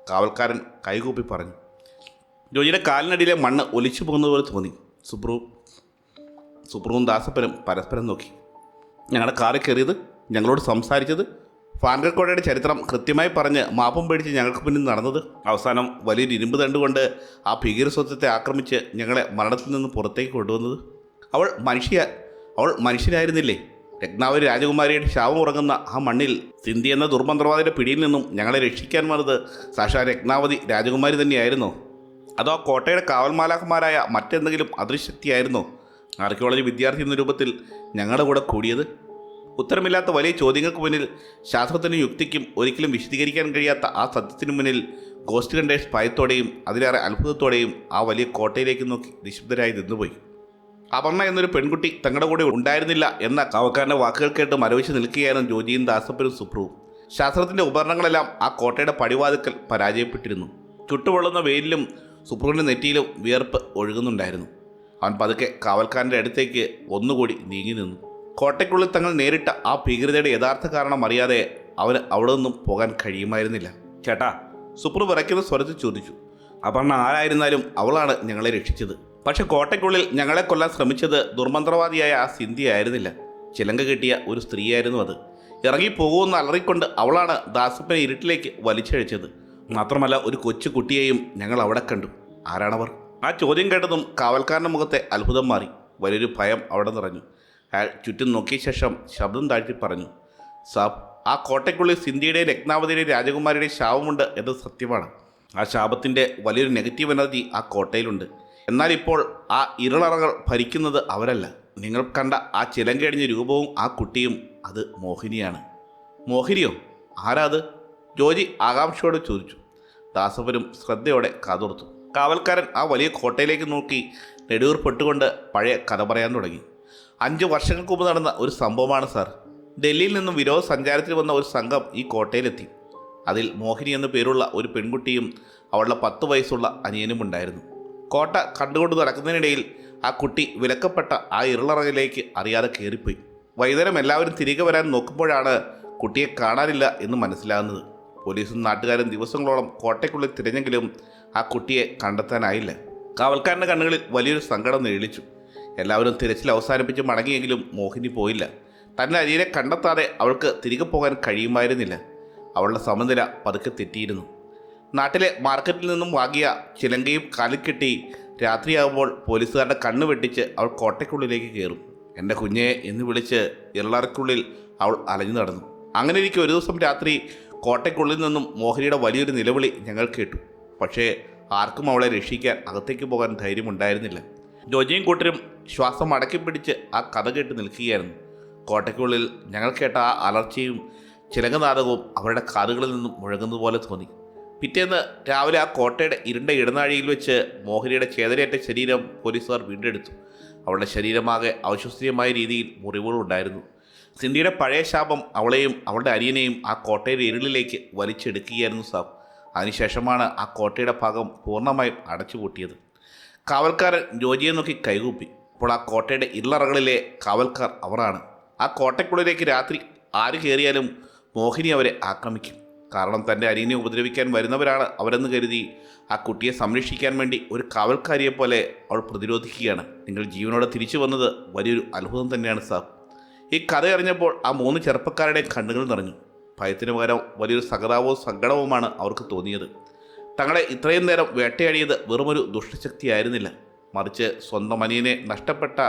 കാവൽക്കാരൻ കൈകൂപ്പി പറഞ്ഞു. ജോജിയുടെ കാലിനടിയിലെ മണ്ണ് ഒലിച്ചു പോകുന്നതുപോലെ തോന്നി. സുപ്രുവും ദാസപ്പനും പരസ്പരം നോക്കി. ഞങ്ങളുടെ കാറിൽ കയറിയത്, ഞങ്ങളോട് സംസാരിച്ചത്, ഫാൻഗഡ് കോട്ടയുടെ ചരിത്രം കൃത്യമായി പറഞ്ഞ് മാപ്പും പേടിച്ച് ഞങ്ങൾക്ക് മുന്നിൽ നടന്നത്, അവസാനം വലിയൊരു ഇരുമ്പ് തണ്ടുകൊണ്ട് ആ ഭീകരസ്വത്വത്തെ ആക്രമിച്ച് ഞങ്ങളെ മരണത്തിൽ നിന്ന് പുറത്തേക്ക് കൊണ്ടുവന്നത്, അവൾ മനുഷ്യനായിരുന്നില്ലേ? രത്നാവതി രാജകുമാരിയുടെ ശാപം ഉറങ്ങുന്ന ആ മണ്ണിൽ സിന്ധി എന്ന ദുർമന്ത്രവാദിയുടെ പിടിയിൽ നിന്നും ഞങ്ങളെ രക്ഷിക്കാൻ വന്നത് സാക്ഷാ രത്നാവതി രാജകുമാരി തന്നെയായിരുന്നോ? അതോ കോട്ടയുടെ കാവൽമാലാഖമാരായ മറ്റെന്തെങ്കിലും അദൃശ്യശക്തിയായിരുന്നോ ആർക്കിയോളജി വിദ്യാർത്ഥി എന്ന രൂപത്തിൽ ഞങ്ങളുടെ കൂടെ കൂടിയത്? ഉത്തരമില്ലാത്ത വലിയ ചോദ്യങ്ങൾക്ക് മുന്നിൽ ശാസ്ത്രത്തിനും യുക്തിക്കും ഒരിക്കലും വിശദീകരിക്കാൻ കഴിയാത്ത ആ സത്യത്തിനു മുന്നിൽ ഗോസ്റ്റ് ഹണ്ടേഴ്സ് ഭയത്തോടെയും അതിലേറെ അത്ഭുതത്തോടെയും ആ വലിയ കോട്ടയിലേക്ക് നോക്കി നിശബ്ദരായി നിന്നുപോയി. അപർണ എന്നൊരു പെൺകുട്ടി തങ്ങളുടെ കൂടെ ഉണ്ടായിരുന്നില്ല എന്ന കാവൽക്കാരൻ്റെ വാക്കുകൾ കേട്ട് മരവിച്ച് നിൽക്കുകയായിരുന്നു ജോജിയും ദാസപ്പനും സുപ്രവും. ശാസ്ത്രത്തിൻ്റെ ഉപകരണങ്ങളെല്ലാം ആ കോട്ടയുടെ പടിവാതിക്കൽ പരാജയപ്പെട്ടിരുന്നു. ചുട്ടുപൊള്ളുന്ന വെയിലിലും സുപ്രുവിൻ്റെ നെറ്റിയിലും വിയർപ്പ് ഒഴുകുന്നുണ്ടായിരുന്നു. അവൻ പതുക്കെ കാവൽക്കാരൻ്റെ അടുത്തേക്ക് ഒന്നുകൂടി നീങ്ങി നിന്നു. കോട്ടയ്ക്കുള്ളിൽ തങ്ങൾ നേരിട്ട ആ ഭീകരതയുടെ യഥാർത്ഥ കാരണം അറിയാതെ അവന് അവിടെ നിന്നും പോകാൻ കഴിയുമായിരുന്നില്ല. ചേട്ടാ, സുപ്രു വിറയ്ക്കുന്ന സ്വരത്തിൽ ചോദിച്ചു. അപർണ ആരായിരുന്നാലും അവളാണ് ഞങ്ങളെ രക്ഷിച്ചത്. പക്ഷെ കോട്ടയ്ക്കുള്ളിൽ ഞങ്ങളെ കൊല്ലാൻ ശ്രമിച്ചത് ദുർമന്ത്രവാദിയായ ആ സിന്ധ്യ ആയിരുന്നില്ല. ചിലങ്ക കിട്ടിയ ഒരു സ്ത്രീയായിരുന്നു അത്. ഇറങ്ങിപ്പോകുമെന്ന് അലറിക്കൊണ്ട് അവളാണ് ദാസപ്പനെ ഇരുട്ടിലേക്ക് വലിച്ചഴിച്ചത്. മാത്രമല്ല, ഒരു കൊച്ചു കുട്ടിയെയും ഞങ്ങൾ അവിടെ കണ്ടു. ആരാണവർ? ആ ചോദ്യം കേട്ടതും കാവൽക്കാരൻ്റെ മുഖത്തെ അത്ഭുതം മാറി. വലിയൊരു ഭയം അവിടെ നിറഞ്ഞു. അയാൾ ചുറ്റും നോക്കിയ ശേഷം ശബ്ദം താഴ്ത്തി പറഞ്ഞു, സാബ്, ആ കോട്ടയ്ക്കുള്ളിൽ സിന്ധ്യയുടെയും രത്നാവതിയുടെയും രാജകുമാരിയുടെയും ശാപമുണ്ട് എന്നത് സത്യമാണ്. ആ ശാപത്തിൻ്റെ വലിയൊരു നെഗറ്റീവ് എനർജി ആ കോട്ടയിലുണ്ട്. എന്നാൽ ഇപ്പോൾ ആ ഇരുളറകൾ ഭരിക്കുന്നത് അവരല്ല. നിങ്ങൾ കണ്ട ആ ചിലങ്കയടിഞ്ഞ രൂപവും ആ കുട്ടിയും അത് മോഹിനിയാണ്. മോഹിനിയോ? ആരാ അത്? ജോജി ആകാംക്ഷയോടെ ചോദിച്ചു. ദാസപ്പനും ശ്രദ്ധയോടെ കാതോർത്തു. കാവൽക്കാരൻ ആ വലിയ കോട്ടയിലേക്ക് നോക്കി നെടുവീർപ്പെട്ടുകൊണ്ട് പഴയ കഥ പറയാൻ തുടങ്ങി. 5 വർഷങ്ങൾക്ക് മുമ്പ് നടന്ന ഒരു സംഭവമാണ് സാർ. ഡൽഹിയിൽ നിന്നും വിനോദസഞ്ചാരത്തിൽ വന്ന ഒരു സംഘം ഈ കോട്ടയിലെത്തി. അതിൽ മോഹിനി എന്നു പേരുള്ള ഒരു പെൺകുട്ടിയും അവളുടെ 10 വയസ്സുള്ള അനിയനും ഉണ്ടായിരുന്നു. കോട്ട കണ്ടുകൊണ്ട് നടക്കുന്നതിനിടയിൽ ആ കുട്ടി വിലക്കപ്പെട്ട ആ ഇരുളറയിലേക്ക് അറിയാതെ കയറിപ്പോയി. വൈകുന്നേരം എല്ലാവരും തിരികെ വരാൻ നോക്കുമ്പോഴാണ് കുട്ടിയെ കാണാനില്ല എന്ന് മനസ്സിലാകുന്നത്. പോലീസും നാട്ടുകാരും ദിവസങ്ങളോളം കോട്ടയ്ക്കുള്ളിൽ തിരഞ്ഞെങ്കിലും ആ കുട്ടിയെ കണ്ടെത്താനായില്ല. കാവൽക്കാരൻ്റെ കണ്ണുകളിൽ വലിയൊരു സങ്കടം നിഴലിച്ചു. എല്ലാവരും തിരച്ചിൽ അവസാനിപ്പിച്ച് മടങ്ങിയെങ്കിലും മോഹിനി പോയില്ല. തൻ്റെ അനിയനെ കണ്ടെത്താതെ അവൾക്ക് തിരികെ പോകാൻ കഴിയുമായിരുന്നില്ല. അവളുടെ സമനില പതുക്കെ തെറ്റിയിരുന്നു. നാട്ടിലെ മാർക്കറ്റിൽ നിന്നും വാങ്ങിയ ചിലങ്കയും കാലിൽ കെട്ടി രാത്രിയാകുമ്പോൾ പോലീസുകാരുടെ കണ്ണ് വെട്ടിച്ച് അവൾ കോട്ടയ്ക്കുള്ളിലേക്ക് കയറും. എൻ്റെ കുഞ്ഞെ എന്ന് വിളിച്ച് ഇരുളറയ്ക്കുള്ളിൽ അവൾ അലഞ്ഞു നടന്നു. അങ്ങനെ ഇരിക്കെ ഒരു ദിവസം രാത്രി കോട്ടയ്ക്കുള്ളിൽ നിന്നും മോഹിനിയുടെ വലിയൊരു നിലവിളി ഞങ്ങൾ കേട്ടു. പക്ഷേ ആർക്കും അവളെ രക്ഷിക്കാൻ അകത്തേക്ക് പോകാൻ ധൈര്യമുണ്ടായിരുന്നില്ല. ജോജിയും കൂട്ടരും ശ്വാസം അടക്കിപ്പിടിച്ച് ആ കഥ കേട്ട് നിൽക്കുകയായിരുന്നു. കോട്ടയ്ക്കുള്ളിൽ ഞങ്ങൾ കേട്ട ആ അലർച്ചയും ചിലങ്കനാദകവും അവരുടെ കാതുകളിൽ നിന്നും മുഴങ്ങുന്നത് പോലെ തോന്നി. പിറ്റേന്ന് രാവിലെ ആ കോട്ടയുടെ ഇരുണ്ട ഇടനാഴിയിൽ വെച്ച് മോഹിനിയുടെ ചേതനയേറ്റ ശരീരം പോലീസുകാർ വീണ്ടെടുത്തു. അവളുടെ ശരീരമാകെ അവിശ്വസനീയമായ രീതിയിൽ മുറിവുകളുണ്ടായിരുന്നു. സിന്ധിയുടെ പഴയ ശാപം അവളെയും അവളുടെ അനിയനെയും ആ കോട്ടയുടെ ഇരുളിലേക്ക് വലിച്ചെടുക്കുകയായിരുന്നു സാബ്. അതിനുശേഷമാണ് ആ കോട്ടയുടെ ഭാഗം പൂർണ്ണമായും അടച്ചുപൂട്ടിയത്. കാവൽക്കാരൻ ജോജിയെ നോക്കി കൈകൂപ്പി. അപ്പോൾ ആ കോട്ടയുടെ ഇരുളറകളിലെ കാവൽക്കാർ അവരാണ്. ആ കോട്ടയ്ക്കുള്ളിലേക്ക് രാത്രി ആര് കയറിയാലും മോഹിനി അവരെ ആക്രമിക്കും. കാരണം തൻ്റെ അനിയനെ ഉപദ്രവിക്കാൻ വരുന്നവരാണ് അവരെന്ന് കരുതി ആ കുട്ടിയെ സംരക്ഷിക്കാൻ വേണ്ടി ഒരു കാവൽക്കാരിയെപ്പോലെ അവൾ പ്രതിരോധിക്കുകയാണ്. നിങ്ങൾ ജീവനോടെ തിരിച്ചു വന്നത് വലിയൊരു അത്ഭുതം തന്നെയാണ് സാബ്. ഈ കഥ അറിഞ്ഞപ്പോൾ ആ 3 ചെറുപ്പക്കാരുടെയും കണ്ണുകൾ നിറഞ്ഞു. ഭയത്തിന് പകരം വലിയൊരു സഹതാപവും സങ്കടവുമാണ് അവർക്ക് തോന്നിയത്. തങ്ങളെ ഇത്രയും നേരം വേട്ടയാടിയത് വെറുമൊരു ദുഷ്ടശക്തിയായിരുന്നില്ല, മറിച്ച് സ്വന്തം അനിയനെ നഷ്ടപ്പെട്ട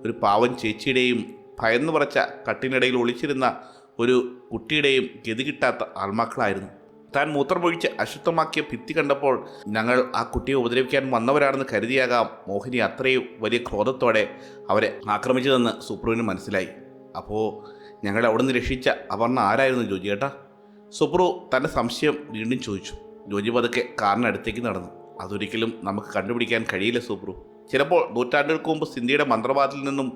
ഒരു പാവം ചേച്ചിയുടെയും ഭയന്നു പറച്ച കട്ടിനിടയിൽ ഒളിച്ചിരുന്ന ഒരു കുട്ടിയുടെയും ഗതി കിട്ടാത്ത ആത്മാക്കളായിരുന്നു. താൻ മൂത്രമൊഴിച്ച് അശുദ്ധമാക്കിയ ഭിത്തി കണ്ടപ്പോൾ ഞങ്ങൾ ആ കുട്ടിയെ ഉപദ്രവിക്കാൻ വന്നവരാണെന്ന് കരുതിയാകാം മോഹിനി അത്രയും വലിയ ക്രോധത്തോടെ അവരെ ആക്രമിച്ചതെന്ന് സുപ്രുവിന് മനസ്സിലായി. അപ്പോൾ ഞങ്ങളെ അവിടെ നിന്ന് രക്ഷിച്ച അപർണ ആരായിരുന്നു ജോജി ചേട്ടാ? സുപ്രു തൻ്റെ സംശയം വീണ്ടും ചോദിച്ചു. ജോജി പതുക്കെ കാറിനടുത്തേക്ക് നടന്നു. അതൊരിക്കലും നമുക്ക് കണ്ടുപിടിക്കാൻ കഴിയില്ല സുപ്രു. ചിലപ്പോൾ നൂറ്റാണ്ടുകൾക്ക് മുമ്പ് സിന്ധിയുടെ മന്ത്രവാദത്തിൽ നിന്നും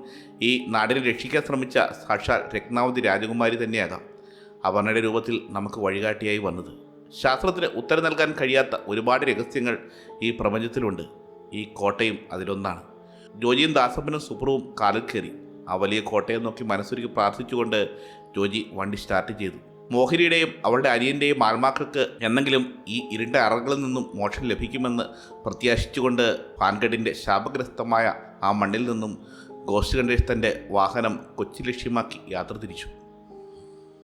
ഈ നാടിനെ രക്ഷിക്കാൻ ശ്രമിച്ച സാക്ഷാൽ രത്നാവതി രാജകുമാരി തന്നെയാകാം അപർണയുടെ രൂപത്തിൽ നമുക്ക് വഴികാട്ടിയായി വന്നത്. ശാസ്ത്രത്തിന് ഉത്തരം നൽകാൻ കഴിയാത്ത ഒരുപാട് രഹസ്യങ്ങൾ ഈ പ്രപഞ്ചത്തിലുണ്ട്. ഈ കോട്ടയും അതിലൊന്നാണ്. ജോജിയും ദാസപ്പനും സുപ്രുവും കാലിൽ കയറി. ആ വലിയ കോട്ടയെ നോക്കി മനസ്സൊരുക്കി പ്രാർത്ഥിച്ചുകൊണ്ട് ജോജി വണ്ടി സ്റ്റാർട്ട് ചെയ്തു. മോഹിനിയുടെയും അവളുടെ അനിയൻ്റെയും ആത്മാക്കൾക്ക് എന്നെങ്കിലും ഈ ഇരുണ്ട അറകളിൽ നിന്നും മോക്ഷം ലഭിക്കുമെന്ന് പ്രത്യാശിച്ചുകൊണ്ട് പാൻഗഡിൻ്റെ ശാപഗ്രസ്തമായ ആ മണ്ണിൽ നിന്നും ഗോസ്റ്റ് കണ്ടേഷ് തൻ്റെ വാഹനം കൊച്ചി ലക്ഷ്യമാക്കി യാത്ര തിരിച്ചു.